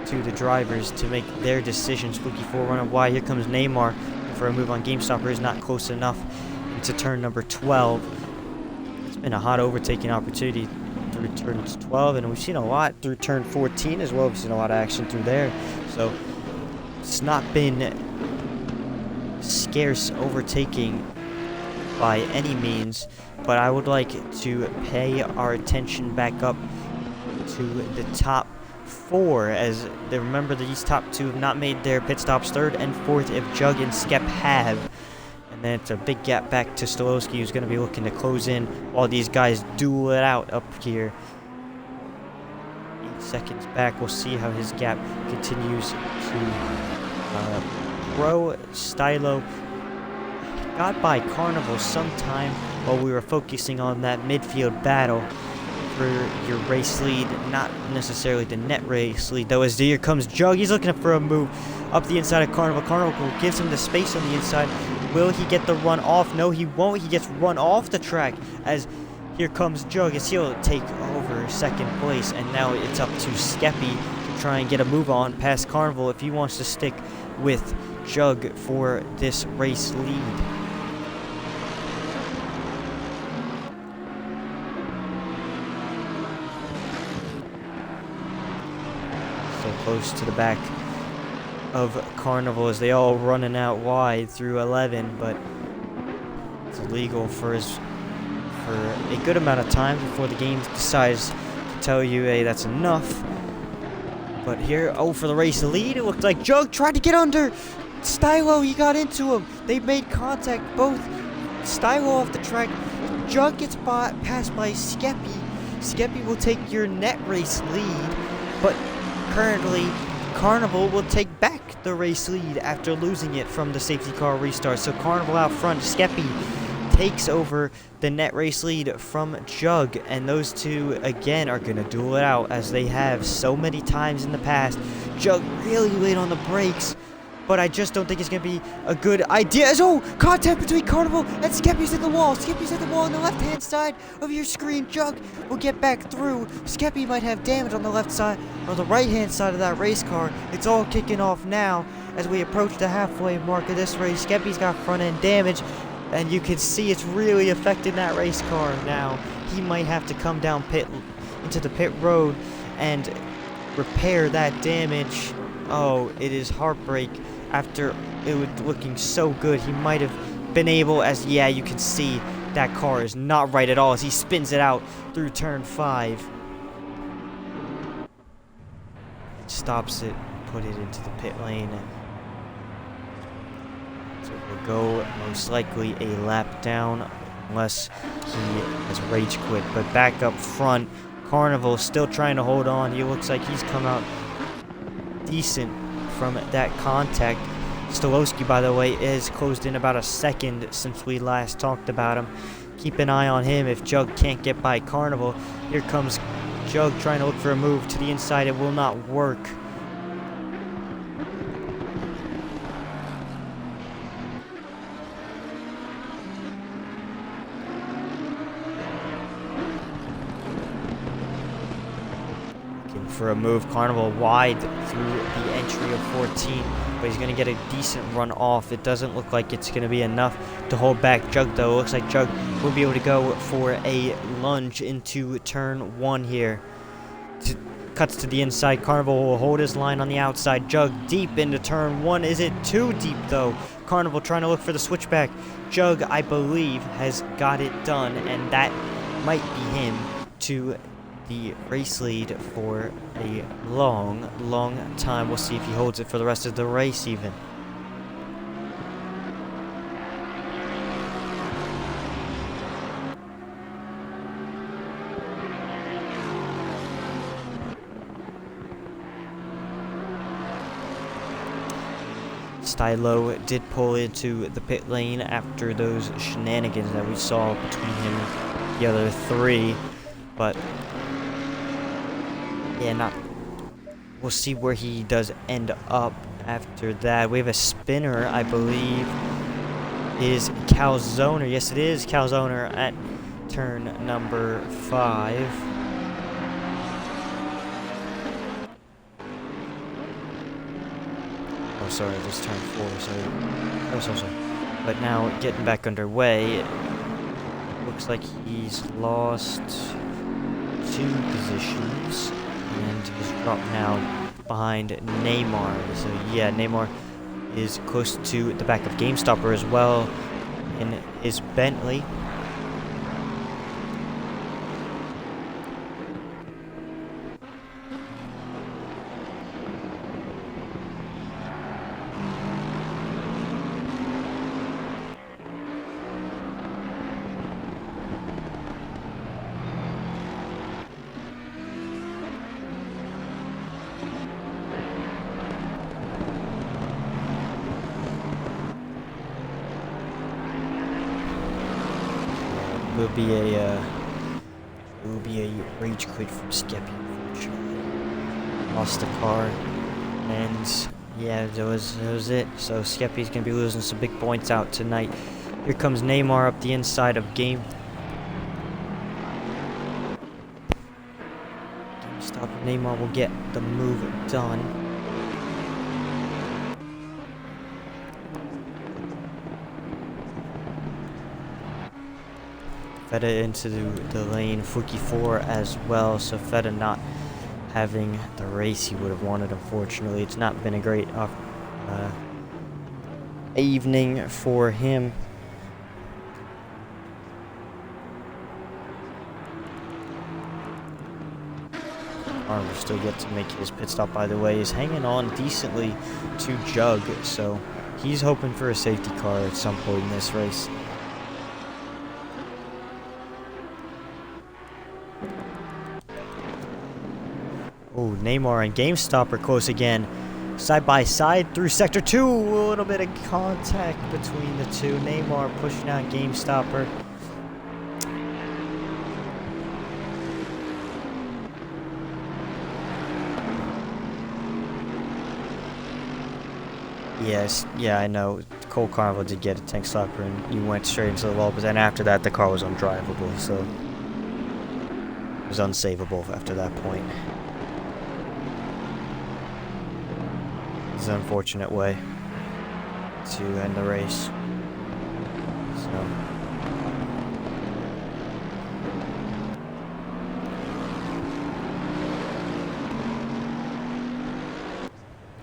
to the drivers to make their decisions. Fluky 4 running wide. Here comes Neymar for a move on GameStopper. Is not close enough into turn number 12. It's been a hot overtaking opportunity through turns 12, and we've seen a lot through turn 14 as well. We've seen a lot of action through there, so it's not been scarce overtaking by any means. But I would like to pay our attention back up to the top 4, as they remember these top 2 have not made their pit stops. 3rd and 4th if Jug and Skep have. And then it's a big gap back to Stolowski, who's going to be looking to close in while these guys duel it out up here. 8 seconds back. We'll see how his gap continues to grow. Stylo got by Carnival sometime while we were focusing on that midfield battle for your race lead, not necessarily the net race lead though, as here comes Jug. He's looking for a move up the inside of Carnival. Carnival gives him the space on the inside. Will he get the run off? No, he won't. He gets run off the track, as here comes Jug, as he'll take over 2nd place, and now it's up to Skeppy to try and get a move on past Carnival if he wants to stick with Jug for this race lead. Close to the back of Carnival, as they all running out wide through 11, but it's illegal for a good amount of time before the game decides to tell you, hey, that's enough. But here, for the race lead, it looked like Jug tried to get under Stylo. He got into him. They made contact, both. Stylo off the track. Jug gets passed by Skeppy. Skeppy will take your net race lead, but currently Carnival will take back the race lead after losing it from the safety car restart. So Carnival out front. Skeppy takes over the net race lead from Jug, and those two again are going to duel it out as they have so many times in the past. Jug really late on the brakes, but I just don't think it's going to be a good idea. Contact between Carnival and Skeppy's at the wall. Skeppy's at the wall on the left-hand side of your screen. Jug will get back through. Skeppy might have damage on the left side or the right-hand side of that race car. It's all kicking off now as we approach the halfway mark of this race. Skeppy's got front-end damage, and you can see it's really affecting that race car now. He might have to come down into the pit road and repair that damage. Oh, it is heartbreak. After it was looking so good, he might have been able, as you can see that car is not right at all as he spins it out through turn 5. Stops it, put it into the pit lane. So it will go most likely a lap down unless he has rage quit. But back up front, Carnival still trying to hold on. He looks like he's come out decent from that contact. Stolowski, by the way, is closed in about a second since we last talked about him. Keep an eye on him if Jug can't get by Carnival. Here comes Jug trying to look for a move to the inside. It will not work. For a move, Carnival wide through the entry of 14, but he's going to get a decent run off. It doesn't look like it's going to be enough to hold back Jug, though. It looks like Jug will be able to go for a lunge into turn 1 here. Cuts to the inside. Carnival will hold his line on the outside. Jug deep into turn 1. Is it too deep, though? Carnival trying to look for the switchback. Jug, I believe, has got it done, and that might be him to the race lead for a long, long time. We'll see if he holds it for the rest of the race even. Stylo did pull into the pit lane after those shenanigans that we saw between him and the other 3, but yeah, we'll see where he does end up after that. We have a spinner, I believe, is Calzoner. Yes, it is Calzoner at turn number 5. Oh, sorry, this turn 4, sorry. Oh, sorry. But now, getting back underway, looks like he's lost 2 positions. And is dropped now behind Neymar. So yeah, Neymar is close to the back of GameStopper as well in his Bentley. It will be a rage quit from Skeppy, unfortunately. Lost the car, and yeah, that was it. So Skeppy's gonna be losing some big points out tonight. Here comes Neymar up the inside of GameStop. Neymar will get the move done. Feta into the lane, Fuki 4 as well, so Feta not having the race he would have wanted, unfortunately. It's not been a great evening for him. Armor still yet to make his pit stop, by the way. He's hanging on decently to Jug, so he's hoping for a safety car at some point in this race. Oh, Neymar and GameStop are close again. Side by side through Sector 2. A little bit of contact between the two. Neymar pushing out GameStopper. Yes, yeah, I know. Cole Carnival did get a tank stopper and you went straight into the wall, but then after that the car was undrivable, so it was unsavable after that point. It's an unfortunate way to end the race. So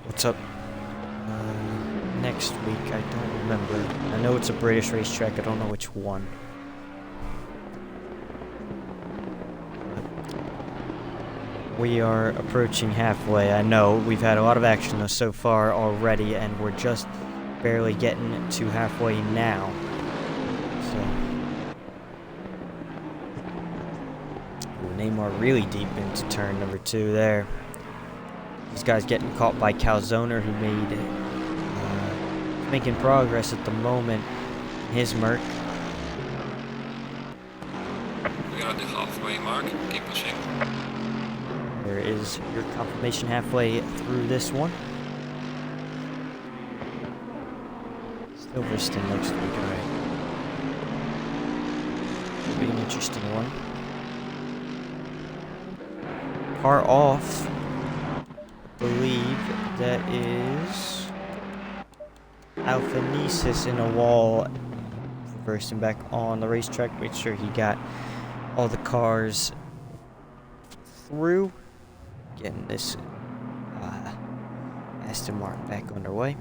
what's up next week? I don't remember. I know it's a British racetrack, I don't know which one. We are approaching halfway. I know we've had a lot of action so far already, and we're just barely getting to halfway now. So Neymar really deep into turn number 2 there. These guys getting caught by Calzoner, who made making progress at the moment. His Merc. We are at the halfway mark. Keep pushing. There is your confirmation halfway through this one. Silverstone looks to be going. It'll be an interesting one. Car off. I believe that is Alphanesis in a wall. Reversing back on the racetrack. Make sure he got all the cars through. Getting this Aston Martin back underway.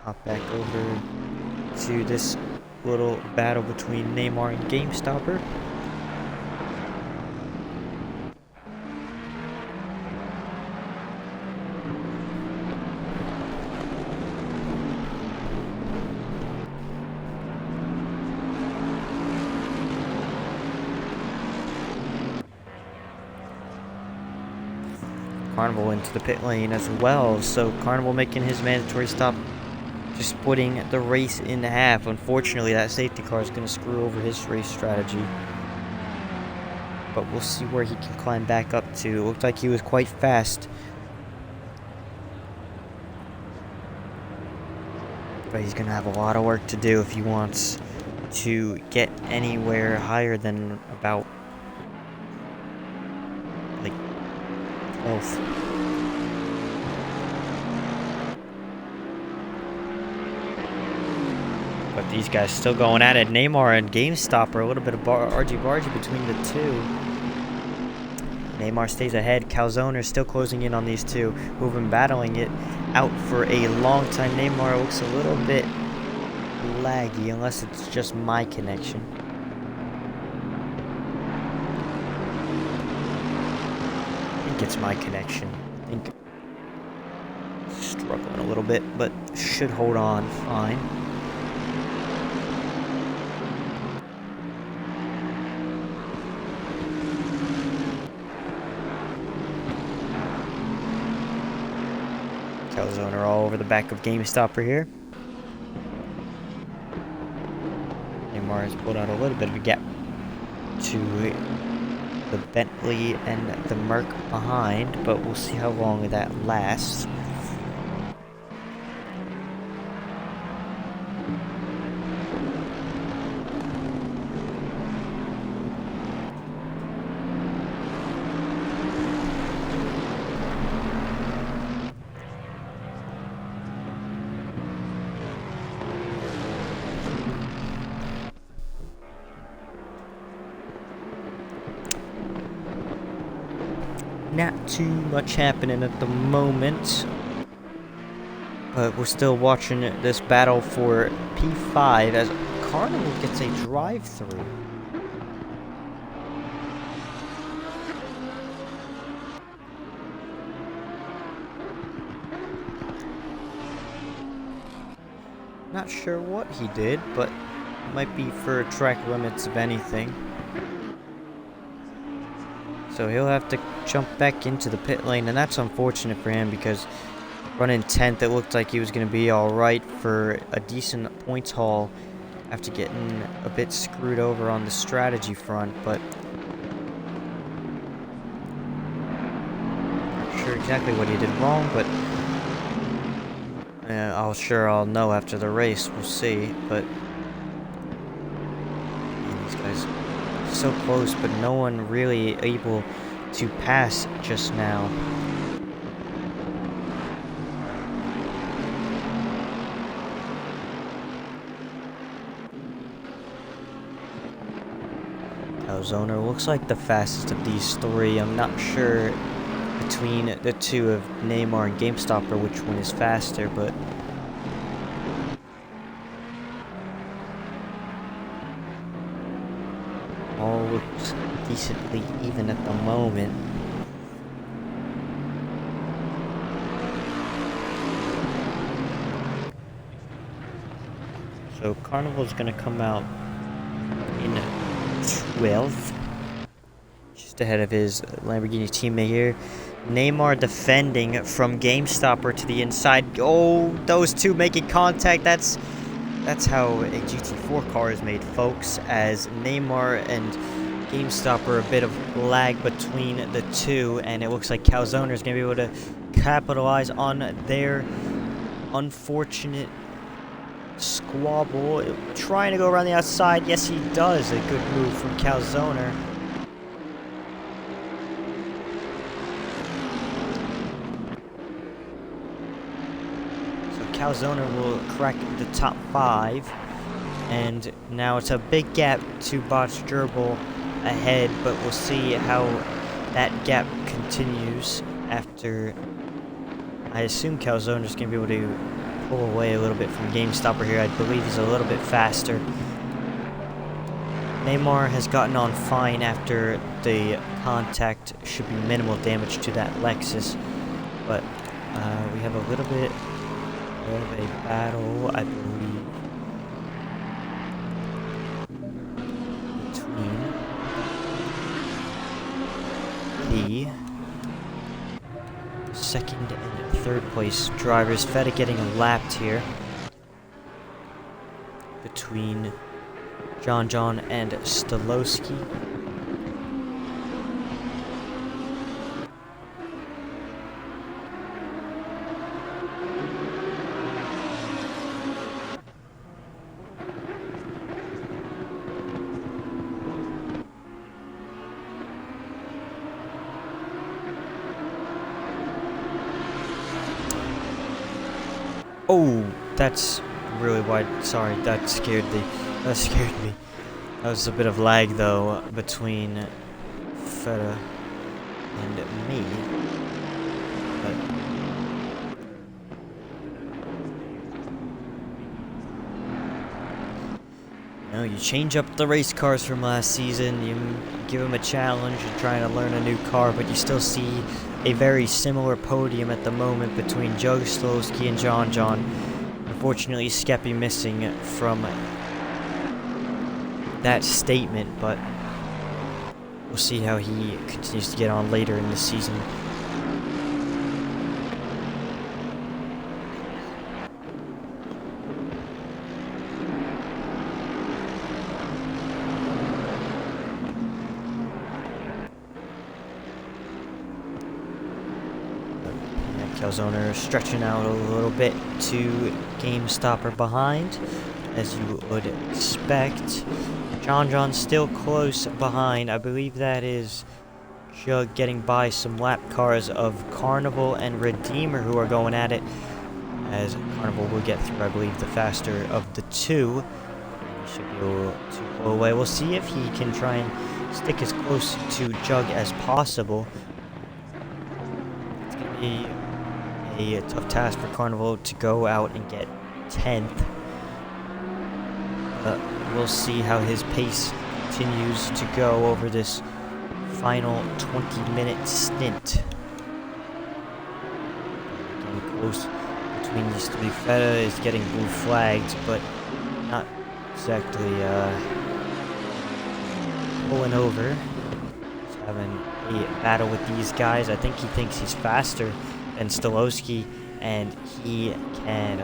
Hop back over to this little battle between Neymar and GameStopper. Carnival into the pit lane as well, so Carnival making his mandatory stop, just splitting the race in half. Unfortunately, that safety car is going to screw over his race strategy, but we'll see where he can climb back up to. It looked like he was quite fast, but he's going to have a lot of work to do if he wants to get anywhere higher than about like 12th. But these guys still going at it. Neymar and GameStopper, a little bit of argy-bargy between the two. Neymar stays ahead. Calzone still closing in on these two, who have been battling it out for a long time. Neymar looks a little bit laggy, unless it's just my connection. I think it's my connection. I think struggling a little bit, but should hold on fine. Calzone all over the back of GameStopper here. Neymar has pulled out a little bit of a gap to the Bentley and the Merc behind, but we'll see how long that lasts. Not too much happening at the moment, but we're still watching this battle for P5 as Carnival gets a drive-through. Not sure what he did, but it might be for track limits of anything. So he'll have to jump back into the pit lane, and that's unfortunate for him because running 10th, it looked like he was going to be alright for a decent points haul after getting a bit screwed over on the strategy front, but not sure exactly what he did wrong, but I'll know after the race. We'll see, but man, these guys so close, but no one really able to pass just now. Calzone looks like the fastest of these three. I'm not sure between the two of Neymar and GameStopper which one is faster, but all looks decently even at the moment. So Carnival's gonna come out in 12th, which is just ahead of his Lamborghini teammate here. Neymar defending from Game Stopper to the inside. Oh, those two making contact. That's how a GT4 car is made, folks, as Neymar and Game Stopper, a bit of lag between the two, and it looks like Calzone is going to be able to capitalize on their unfortunate squabble. Trying to go around the outside. Yes, he does. A good move from Calzone. Calzone will crack the top 5, and now it's a big gap to Botch Gerbil ahead, but we'll see how that gap continues after. I assume Calzone is going to be able to pull away a little bit from Game Stopper here. I believe he's a little bit faster. Neymar has gotten on fine after the contact. Should be minimal damage to that Lexus, but we have a little bit of a battle, I believe, between the second and third place drivers. Feta getting lapped here between John and Stolowski. Oh, that's really wide. Sorry, that scared me. That was a bit of lag, though, between Feta and me. But you change up the race cars from last season. You give them a challenge. You're trying to learn a new car, but you still see a very similar podium at the moment between Jug, Stolowski, and John. Unfortunately, Skeppy missing from that statement, but we'll see how he continues to get on later in the season. Calzone stretching out a little bit to Game Stopper behind, as you would expect. John still close behind. I believe that is Jug getting by some lap cars of Carnival and Redeemer, who are going at it, as Carnival will get through, I believe, the faster of the two. He should be able to pull away. We'll see if he can try and stick as close to Jug as possible. It's going to be a tough task for Carnival to go out and get 10th. But we'll see how his pace continues to go over this final 20-minute stint. Getting close between these three. Feta is getting blue flagged, but not exactly pulling over. He's having a battle with these guys. I think he thinks he's faster than Stolowski, and he can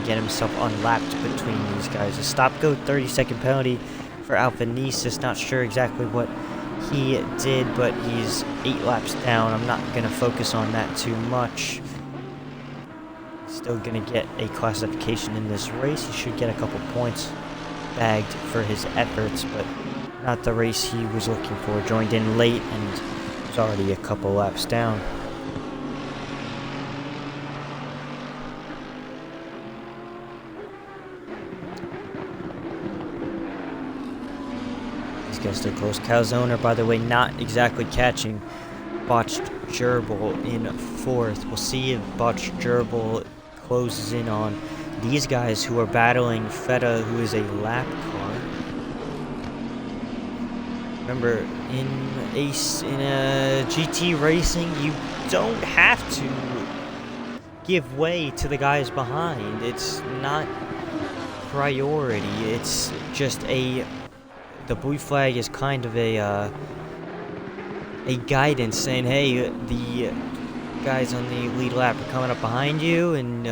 get himself unlapped between these guys. A stop-go 30-second penalty for Alphanesis. Not sure exactly what he did, but he's 8 laps down. I'm not going to focus on that too much. Still going to get a classification in this race. He should get a couple points bagged for his efforts, but not the race he was looking for. Joined in late and was already a couple laps down. These guys still close. Calzone, by the way, not exactly catching Botched Gerbil in 4th. We'll see if Botched Gerbil closes in on these guys who are battling Feta, who is a lap car. Remember, in GT racing, you don't have to give way to the guys behind. It's not priority. It's just a the blue flag is kind of a guidance saying, hey, the guys on the lead lap are coming up behind you, and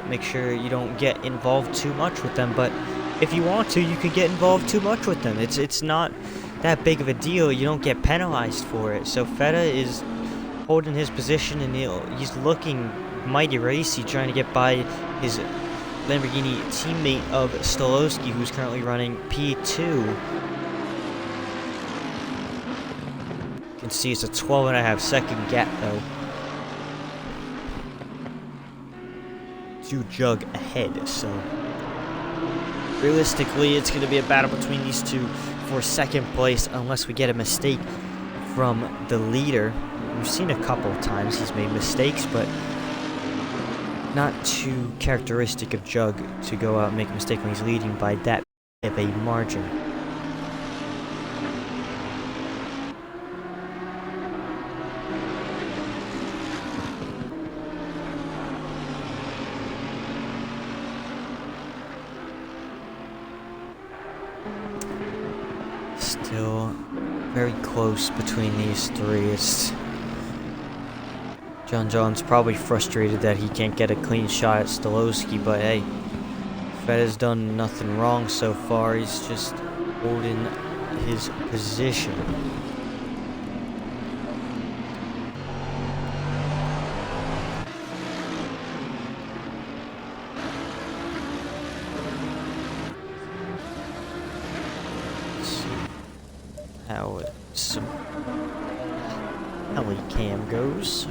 make sure you don't get involved too much with them. But if you want to, you can get involved too much with them. It's not that big of a deal. You don't get penalized for it. So Feta is holding his position, and he's looking mighty racy, trying to get by his Lamborghini teammate of Stolowski, who's currently running P2. You can see it's a 12.5-second gap though. To Jug ahead, so realistically it's going to be a battle between these two for second place unless we get a mistake from the leader. We've seen a couple of times he's made mistakes, but not too characteristic of Jug to go out and make a mistake when he's leading by that big of a margin. Still very close between these three. John's probably frustrated that he can't get a clean shot at Stolowski, but hey, Feta's done nothing wrong so far. He's just holding his position. Let's see how some heli cam goes.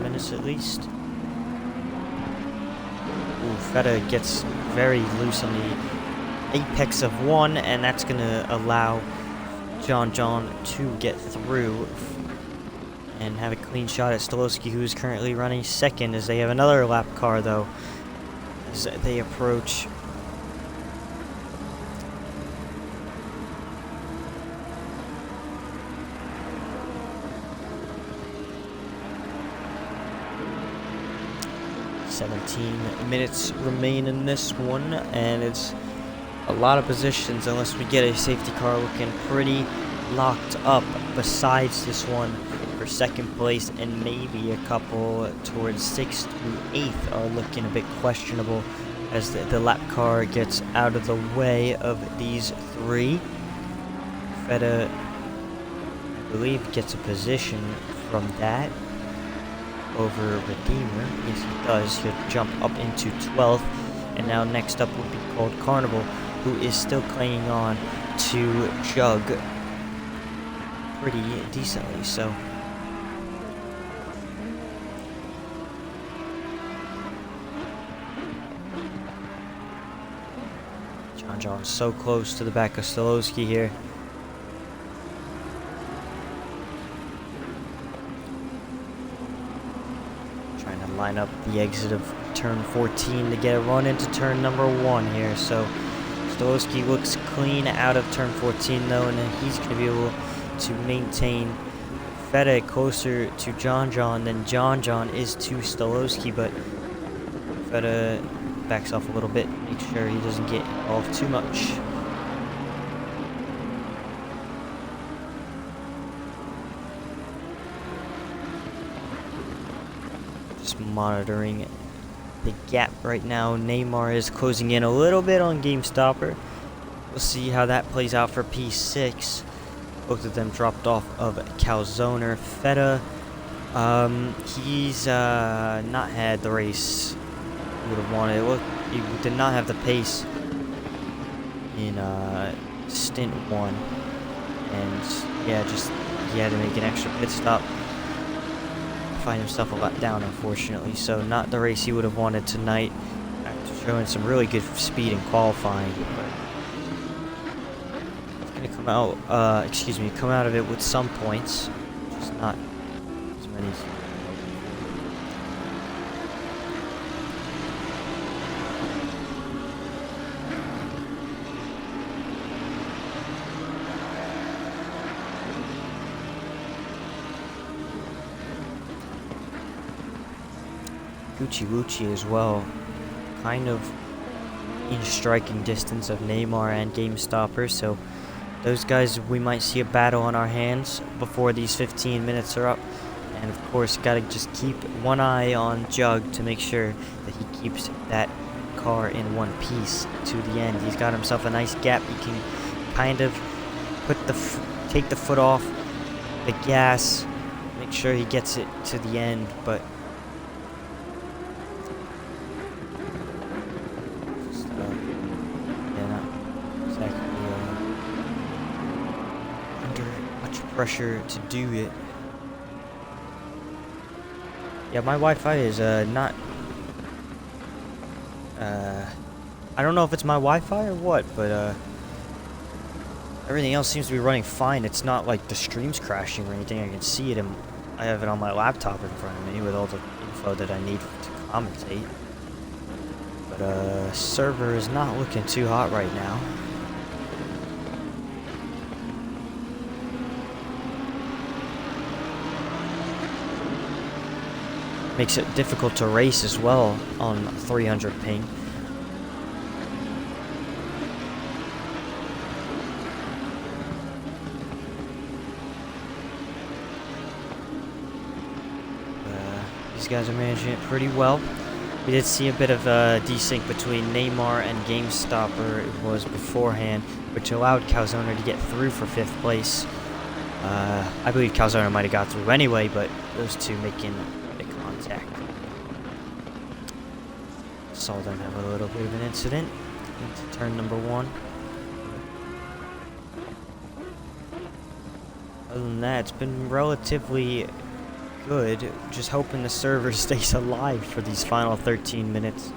Minutes at least. Ooh, Feta gets very loose on the apex of one, and that's gonna allow John to get through and have a clean shot at Stolowski, who is currently running second, as they have another lap car though as they approach. Minutes remain in this one, and it's a lot of positions unless we get a safety car looking pretty locked up besides this one for second place, and maybe a couple towards 6th through 8th are looking a bit questionable as the lap car gets out of the way of these three. Feta, I believe, gets a position from that over Redeemer. Yes, he does. He'll jump up into 12th, and now next up would be called Carnival, who is still clinging on to Jug pretty decently. So John's so close to the back of Stolowski here. Line up the exit of turn 14 to get a run into turn number 1 here. So Stolowski looks clean out of turn 14 though, and he's going to be able to maintain Feta closer to John than John is to Stolowski, but Feta backs off a little bit, make sure he doesn't get involved too much. Monitoring the gap right now. Neymar is closing in a little bit on GameStopper. We'll see how that plays out for P6. Both of them dropped off of Calzoner. Feta, he's not had the race he would have wanted. Look, he did not have the pace in stint 1, and yeah, just he had to make an extra pit stop. Find himself a lot down, unfortunately, so not the race he would have wanted tonight. Showing some really good speed in qualifying, but he's gonna come out of it with some points, just not as many. Gucci Wucci as well, kind of in striking distance of Neymar and GameStopper, so those guys, we might see a battle on our hands before these 15 minutes are up. And of course, gotta just keep one eye on Jug to make sure that he keeps that car in one piece to the end. He's got himself a nice gap. He can kind of put take the foot off the gas, make sure he gets it to the end, but just, yeah, not exactly under much pressure to do it. Yeah, my Wi-Fi is not. I don't know if it's my Wi-Fi or what, but everything else seems to be running fine. It's not like the stream's crashing or anything. I can see it, and I have it on my laptop in front of me with all the info that I need to commentate. But server is not looking too hot right now. Makes it difficult to race as well on 300 ping. These guys are managing it pretty well. We did see a bit of a desync between Neymar and GameStopper. It was beforehand, which allowed Calzone to get through for 5th place. I believe Calzone might have got through anyway, but those two making contact. Saw them have a little bit of an incident into turn number 1. Other than that, it's been relatively good. Just hoping the server stays alive for these final 13 minutes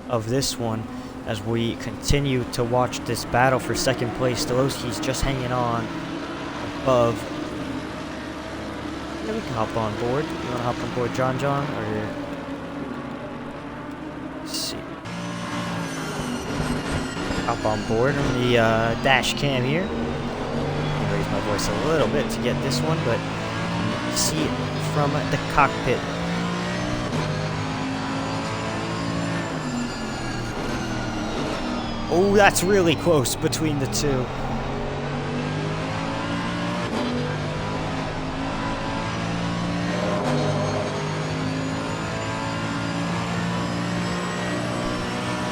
of this one as we continue to watch this battle for 2nd place. Stolowski's just hanging on above. Yeah, we can hop on board. You want to hop on board, John? Or let's see. Hop on board on the dash cam here. I'll raise my voice a little bit to get this one, but you see it from the cockpit. Oh, that's really close between the two.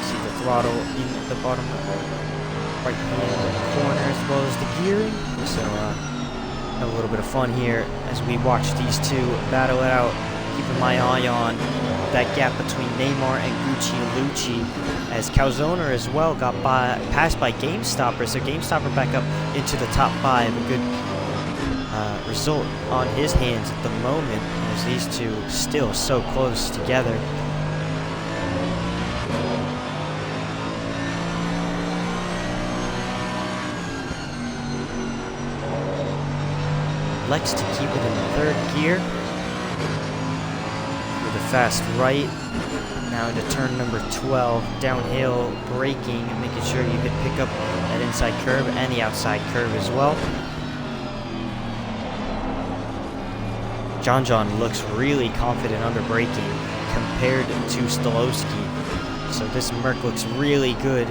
See the throttle in the bottom right hand corner as well as the gearing. So have a little bit of fun here as we watch these two battle it out. Keeping my eye on that gap between Neymar and Gucci Lucci, as Calzone as well got passed by GameStopper. So GameStopper back up into the top 5. A good result on his hands at the moment, as these two still so close together. Likes to keep it in 3rd gear with a fast right. Now into turn number 12, downhill braking, making sure you can pick up that inside curve and the outside curve as well. John looks really confident under braking compared to Stolowski. So this Merc looks really good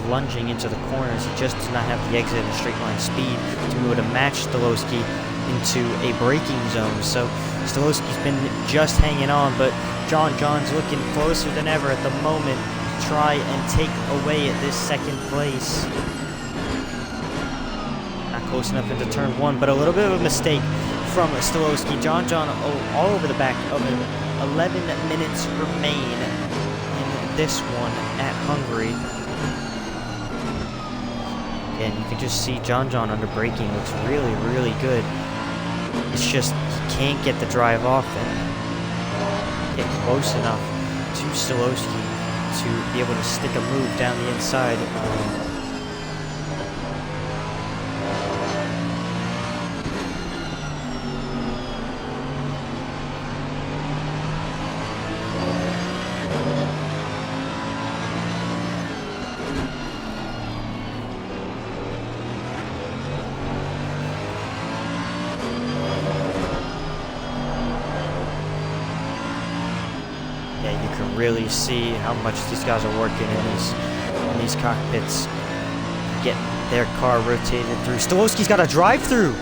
lunging into the corners. He just does not have the exit and straight line speed to be able to match Stolowski into a braking zone. So Stolowski's been just hanging on, but John's looking closer than ever at the moment to try and take away at this 2nd place. Not close enough into turn 1, but a little bit of a mistake from Stolowski. John all over the back of it. 11 minutes remain in this one at Hungary. And you can just see John under braking looks really, really good. It's just he can't get the drive off and get close enough to Stolowski to be able to stick a move down the inside. Yeah, you can really see how much these guys are working in these cockpits, getting their car rotated through. Stolowski's got a drive-through.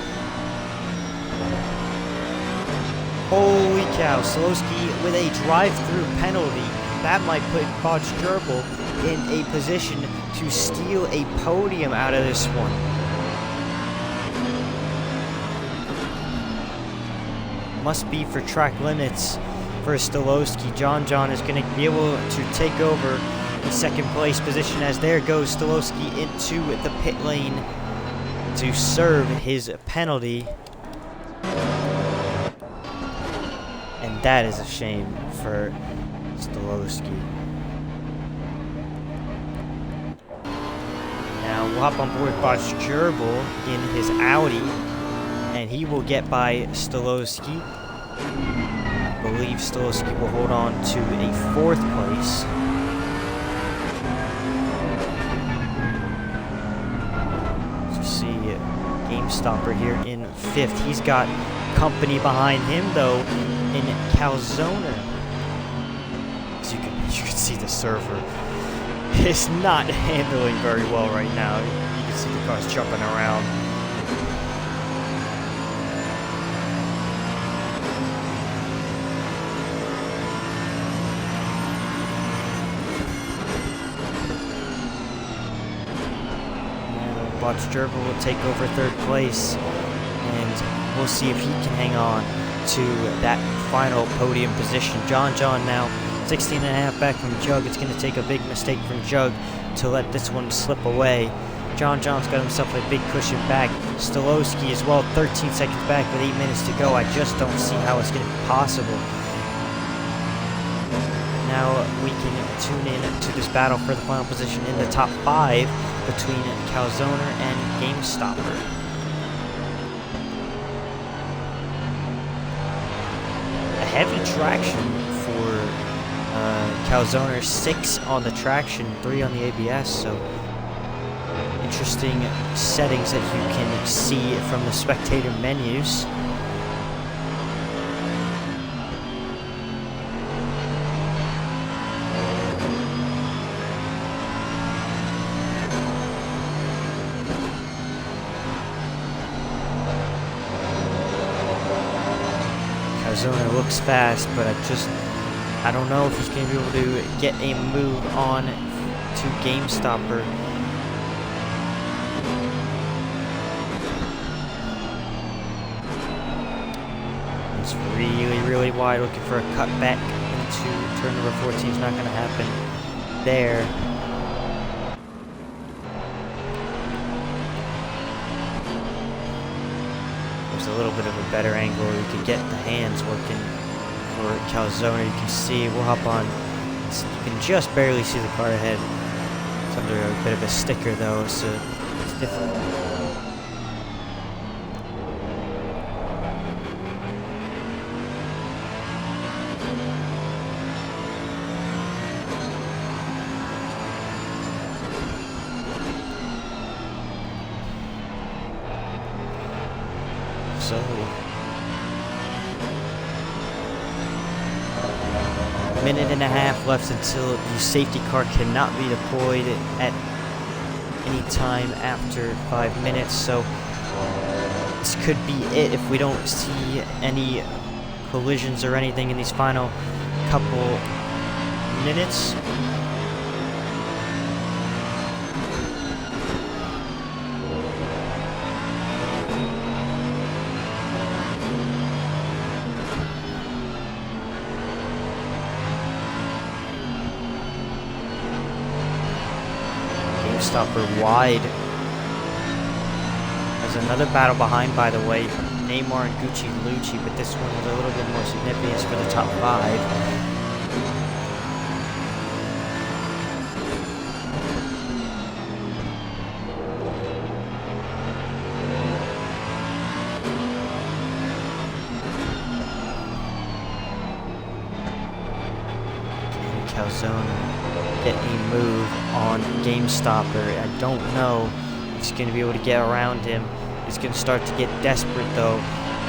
Holy cow, Stolowski with a drive-through penalty. That might put Botch Gerbil in a position to steal a podium out of this one. Must be for track limits for Stolowski. John is going to be able to take over the second place position as there goes Stolowski into the pit lane to serve his penalty. And that is a shame for Stolowski. Now we'll hop on board Botch Gerbil in his Audi, and he will get by Stolowski. I believe Stolowski will hold on to a 4th place. As you see, Game Stopper here in 5th. He's got company behind him though in Calzona. As you can see, the server is not handling very well right now. You can see the cars jumping around. Botch Gerbil will take over 3rd place, and we'll see if he can hang on to that final podium position. John now 16.5 back from Jug. It's going to take a big mistake from Jug to let this one slip away. John's got himself a big cushion back. Stolowski as well, 13 seconds back with 8 minutes to go. I just don't see how it's going to be possible. Now we can tune in to this battle for the final position in the top 5 between Calzona and Game Stopper. A heavy traction for Calzona, 6 on the traction, 3 on the ABS, so interesting settings that you can see from the spectator menus. Calzona looks fast, but I don't know if he's going to be able to get a move on to Game Stopper. It's really wide, looking for a cut back into turn number 14. It's not going to happen there. There's a little bit of a better angle where we could get the hands working for Calzona. You can see, we'll hop on. You can just barely see the car ahead. It's under a bit of a sticker though, so it's difficult. So minute and a half left until the safety car cannot be deployed at any time after 5 minutes, so this could be it if we don't see any collisions or anything in these final couple minutes. Stopper wide. There's another battle behind, by the way, Neymar and Gucci Lucci, but this one with a little bit more significance for the top 5. Calzona get a move on Game Stopper. I don't know if he's going to be able to get around him. He's going to start to get desperate though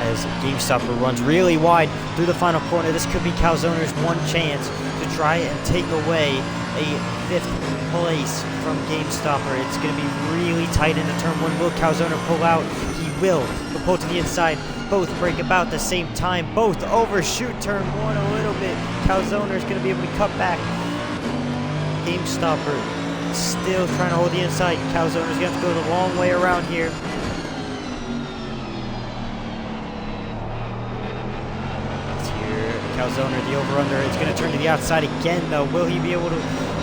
as Game Stopper runs really wide through the final corner. This could be Calzona's one chance to try and take away a 5th place from GameStopper. It's going to be really tight into turn 1. Will Calzone pull out? He will. He'll pull to the inside. Both break about the same time. Both overshoot turn 1 a little bit. Calzone is going to be able to cut back. GameStopper still trying to hold the inside. Calzone is going to have to go the long way around here. Calzone, the over-under, is going to turn to the outside again, though. Will he be able to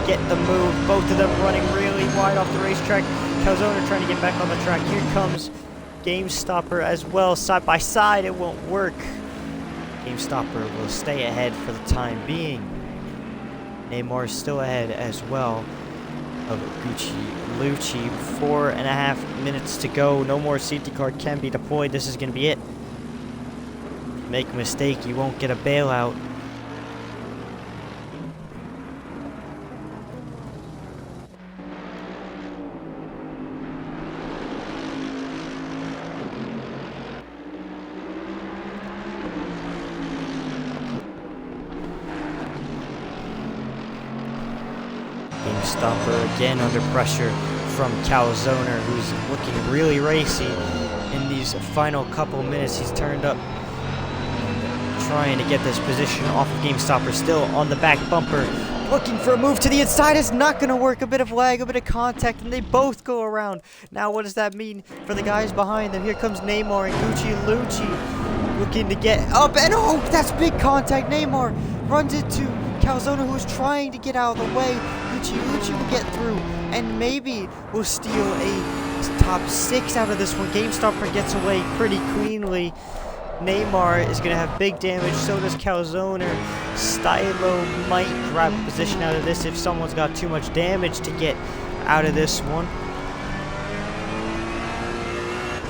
get the move? Both of them running really wide off the racetrack. Calzone trying to get back on the track. Here comes GameStopper as well. Side by side, it won't work. GameStopper will stay ahead for the time being. Neymar is still ahead as well of Gucci Lucci. 4.5 minutes to go. No more safety car can be deployed. This is going to be it. Make a mistake, you won't get a bailout. GameStopper again under pressure from Calzone, who's looking really racy in these final couple minutes. He's turned up, trying to get this position off of GameStopper, still on the back bumper, looking for a move to the inside. It's not going to work. A bit of lag, a bit of contact, and they both go around. Now what does that mean for the guys behind them? Here comes Neymar and Gucci Lucci looking to get up, and oh, that's big contact. Neymar runs into Calzone, who's trying to get out of the way. Gucci Lucci will get through, and maybe will steal a top 6 out of this one. GameStopper gets away pretty cleanly. Neymar is going to have big damage, so does Calzone. Stylo might grab a position out of this if someone's got too much damage to get out of this one.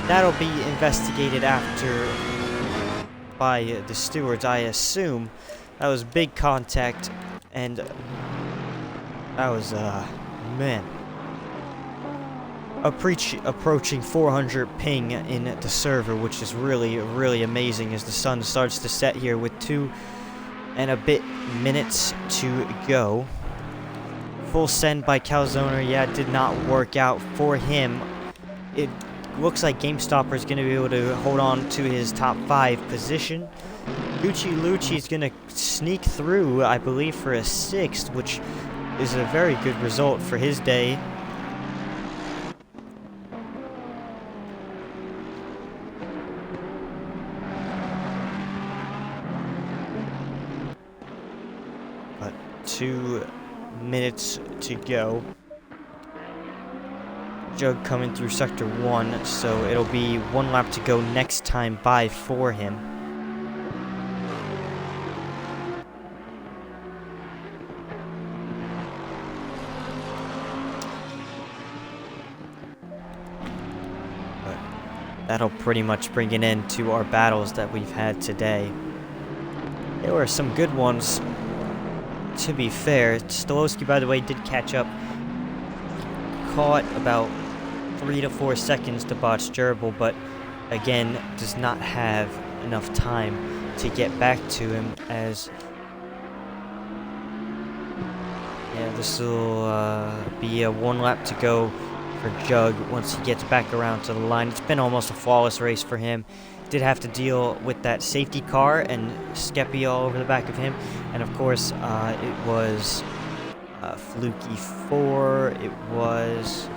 That'll be investigated after by the stewards, I assume. That was big contact, and that was, man. Approaching 400 ping in the server, which is really, really amazing as the sun starts to set here with 2 and a bit minutes to go. Full send by Calzone, yeah, it did not work out for him. It looks like GameStopper is going to be able to hold on to his top 5 position. Gucci Lucci is going to sneak through, I believe, for a 6th, which is a very good result for his day. But 2 minutes to go. Jug coming through sector 1, so it'll be 1 lap to go next time by for him. But that'll pretty much bring an end to our battles that we've had today. There were some good ones, to be fair. Stolowski, by the way, did catch up. Caught about 3 to 4 seconds to botch Gerbil, but again does not have enough time to get back to him, as yeah, this will be a 1 lap to go for Jug once he gets back around to the line. It's been almost a flawless race for him. Did have to deal with that safety car and Skeppy all over the back of him, and of course it was Fluky 4, it was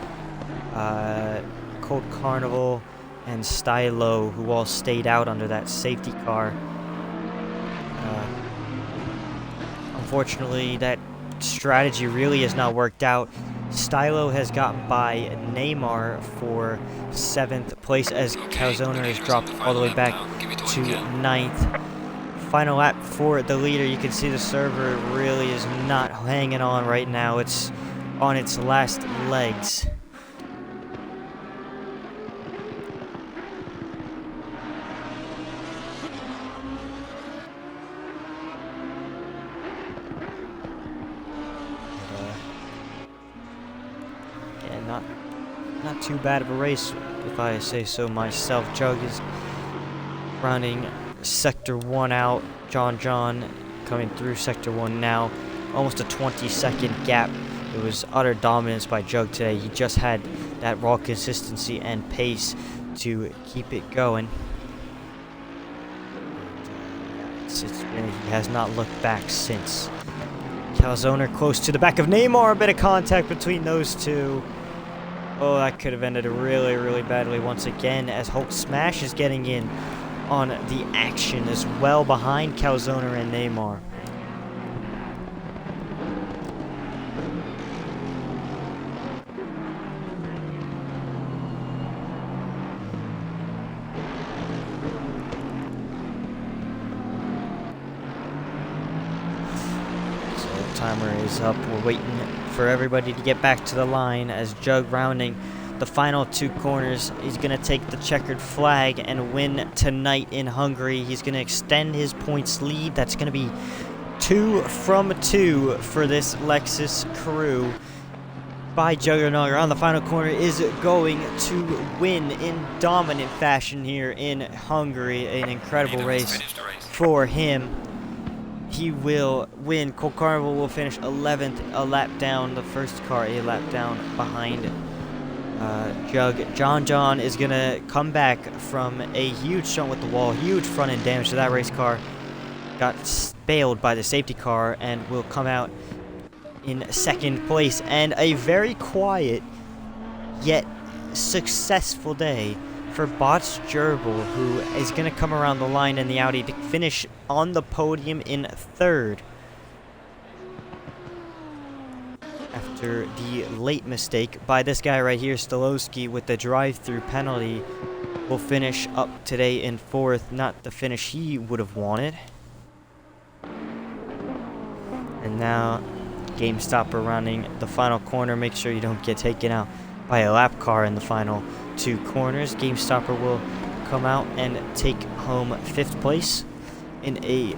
Cold Carnival and Stylo, who all stayed out under that safety car. Unfortunately, that strategy really has not worked out. Stylo has gotten by Neymar for 7th place, as Calzone has dropped all the way back to 9th. Final lap for the leader. You can see the server really is not hanging on right now. It's on its last legs. Yeah, not too bad of a race, if I say so myself. Jug is rounding Sector 1 out. John coming through Sector 1 now almost a 20-second gap. It was utter dominance by Jug today. He just had that raw consistency and pace to keep it going. He has not looked back since. Calzone close to the back of Neymar. A bit of contact between those two. Oh, that could have ended really, really badly once again, as Hulk Smash is getting in on the action as well behind Calzone and Neymar. Timer is up. We're waiting for everybody to get back to the line as Jug rounding the final two corners. He's going to take the checkered flag and win tonight in Hungary. He's going to extend his points lead. That's going to be 2 from 2 for this Lexus crew. By Juggernaut on the final corner is going to win in dominant fashion here in Hungary. An incredible race for him. He will win. Cole Carnival will finish 11th, a lap down. The first car a lap down behind Jug. John is going to come back from a huge stunt with the wall. Huge front end damage to that race car. Got bailed by the safety car and will come out in second place. And a very quiet yet successful day for Bots Gerbil, who is going to come around the line in the Audi to finish on the podium in third. After the late mistake by this guy right here, Stolowski, with the drive-through penalty, will finish up today in fourth. Not the finish he would have wanted. And now GameStopper running the final corner. Make sure you don't get taken out by a lap car in the final two corners. GameStopper will come out and take home 5th place in a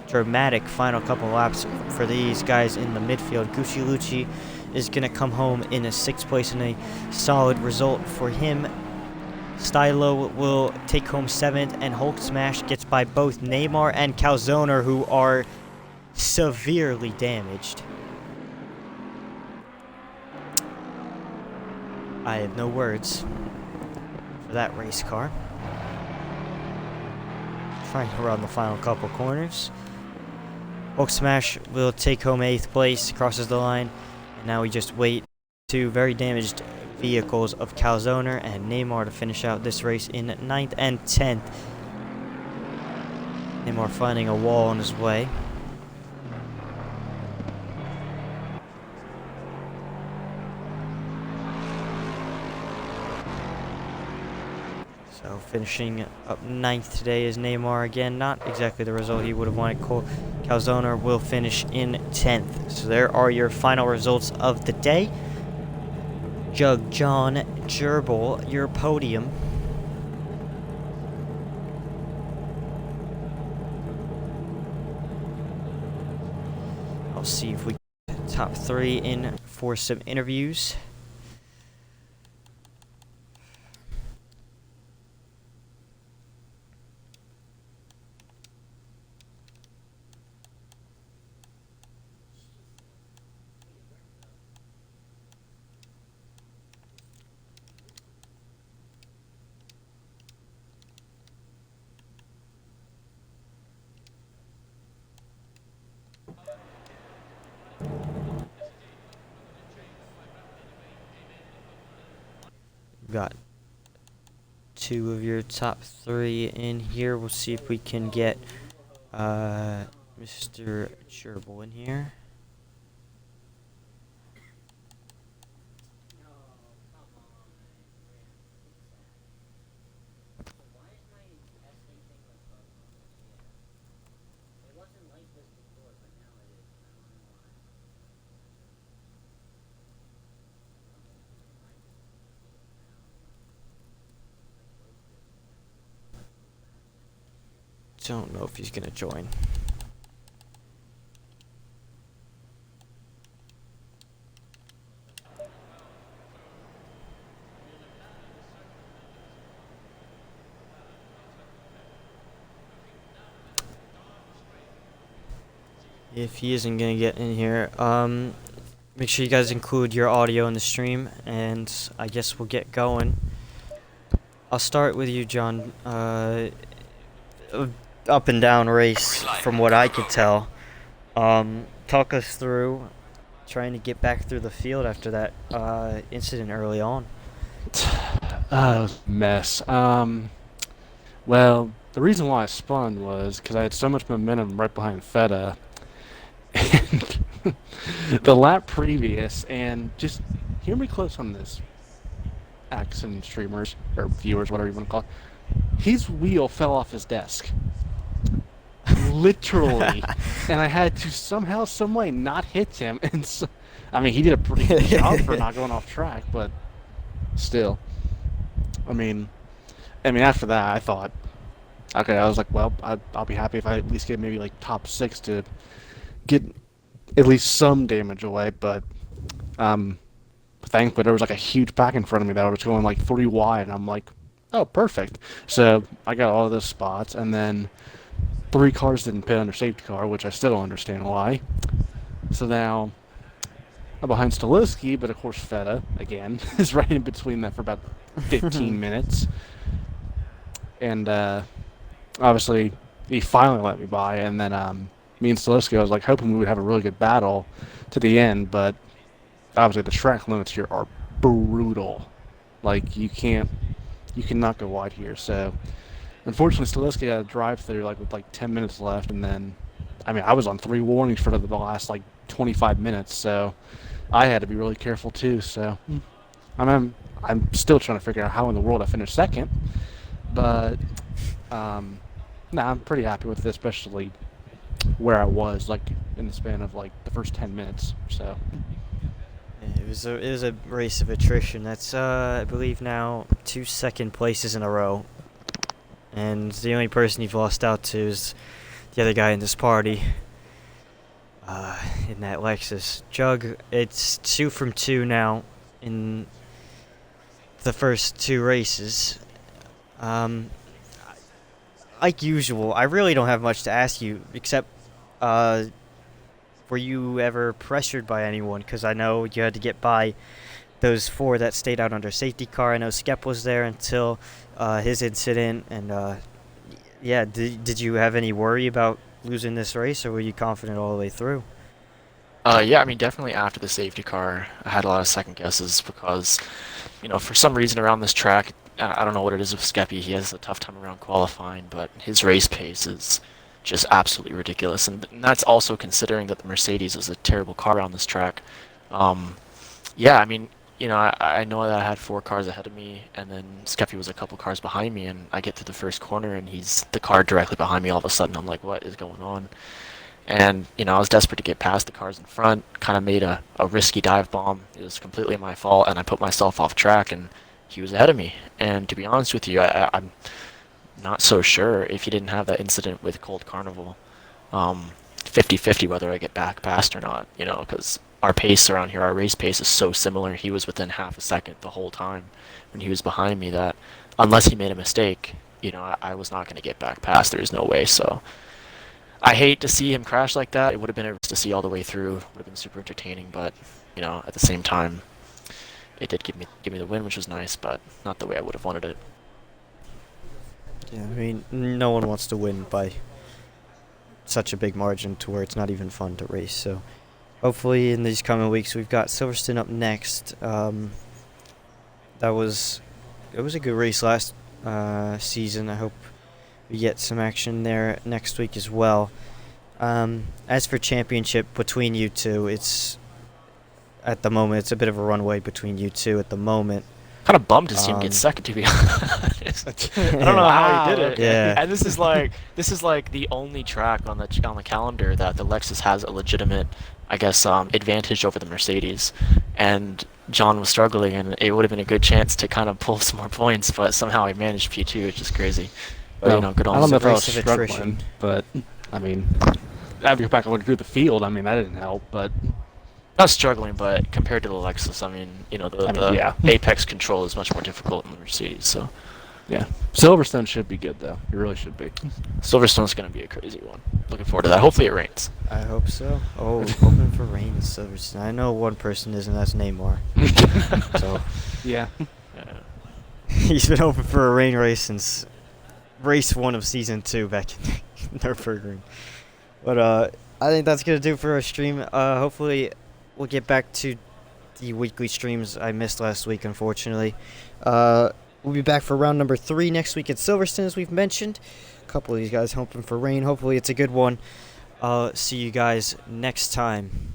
dramatic final couple laps for these guys in the midfield. Gucci Lucci is going to come home in a 6th place in a solid result for him. Stylo will take home 7th, and Hulk Smash gets by both Neymar and Calzone, who are severely damaged. I have no words for that race car. Trying to run the final couple corners. Hulk Smash will take home 8th place, crosses the line, and now we just wait. Two very damaged vehicles of Calzone and Neymar to finish out this race in 9th and 10th. Neymar finding a wall on his way. So finishing up 9th today is Neymar again. Not exactly the result he would have wanted. Calzone will finish in 10th. So there are your final results of the day. Jug John Gerbil, your podium. I'll see if we get top 3 in for some interviews. Got 2 of your top 3 in here. We'll see if we can get Mr. Gerbil in here. Don't know if he's gonna join. if he isn't gonna get in here, make sure you guys include your audio in the stream, and I guess we'll get going. I'll start with you, John. Up and down race, from what I could tell. Talk us through trying to get back through the field after that incident early on. Mess. Well, the reason why I spun was because I had so much momentum right behind Feta, and the lap previous, and just hear me close on this, accent streamers or viewers, whatever you want to call it. His wheel fell off his desk, literally, and I had to somehow, some way, not hit him. And so, I mean, he did a pretty good job for not going off track, but still, I mean, after that, I thought, okay, I was like, well, I'll be happy if I at least get maybe like top 6 to get at least some damage away. But thankfully, there was like a huge pack in front of me that was going like 3 wide, and I'm like, oh, perfect. So I got all of those spots, and then 3 cars didn't pit under safety car, which I still don't understand why. So now I'm behind Stoliski, but of course Feta, again, is right in between that for about 15 minutes. And obviously, he finally let me by, and then me and Stoliski, I was like hoping we would have a really good battle to the end, but obviously the track limits here are brutal. Like, you cannot go wide here. So unfortunately, Stoliski had a drive-through with 10 minutes left, and then, I mean, I was on 3 warnings for the last 25 minutes, so I had to be really careful too. So I'm still trying to figure out how in the world I finished second, but I'm pretty happy with it, especially where I was in the span of the first 10 minutes. So It was a race of attrition. That's I believe now 2 second places in a row, and the only person you've lost out to is the other guy in this party. In that Lexus, Jug. It's 2 from 2 now in the first 2 races. Like usual, I really don't have much to ask you except, were you ever pressured by anyone? Because I know you had to get by those 4 that stayed out under safety car. I know Skep was there until his incident, and yeah, did you have any worry about losing this race, or were you confident all the way through? Yeah, I mean, definitely after the safety car, I had a lot of second guesses because, for some reason around this track, I don't know what it is with Skeppy. He has a tough time around qualifying, but his race pace is just absolutely ridiculous. And that's also considering that the Mercedes is a terrible car on this track. Yeah, I mean, I know that I had 4 cars ahead of me, and then Skeppy was a couple cars behind me, and I get to the first corner, and he's the car directly behind me all of a sudden. I'm like, what is going on? And, I was desperate to get past the cars in front, kind of made a risky dive bomb. It was completely my fault, and I put myself off track, and he was ahead of me. And to be honest with you, I'm not so sure if he didn't have that incident with Cold Carnival, 50-50 whether I get back past or not, because our pace around here, our race pace is so similar. He was within half a second the whole time when he was behind me that unless he made a mistake, I was not going to get back past. There's no way. So I hate to see him crash like that. It would have been a race to see all the way through. Would have been super entertaining, but at the same time, it did give me the win, which was nice, but not the way I would have wanted it. Yeah, I mean, no one wants to win by such a big margin to where it's not even fun to race. So hopefully in these coming weeks, we've got Silverstone up next. It was a good race last season. I hope we get some action there next week as well. As for championship between you two, at the moment it's a bit of a runaway between you two at the moment. Kind of bummed to see him get second, to be honest. I don't know how he did it. Yeah. And this is like the only track on the calendar that the Lexus has a legitimate, I guess, advantage over the Mercedes. And John was struggling, and it would have been a good chance to kind of pull some more points, but somehow he managed P2, which is crazy. But, good on I don't know if I race was of struggling, attrition. but I mean, after you back over through the field, I mean, that didn't help, but not struggling, but compared to the Lexus, I mean, the yeah. apex control is much more difficult in the Mercedes, so. Yeah. Silverstone should be good, though. It really should be. Silverstone's going to be a crazy one. Looking forward to that. Hopefully it rains. I hope so. Oh, hoping for rain in Silverstone. I know one person isn't. That's Neymar. So Yeah. he's been hoping for a rain race since race 1 of season 2 back in Nürburgring. But I think that's gonna do for our stream. Hopefully we'll get back to the weekly streams I missed last week, unfortunately. We'll be back for round number 3 next week at Silverstone, as we've mentioned. A couple of these guys hoping for rain. Hopefully it's a good one. See you guys next time.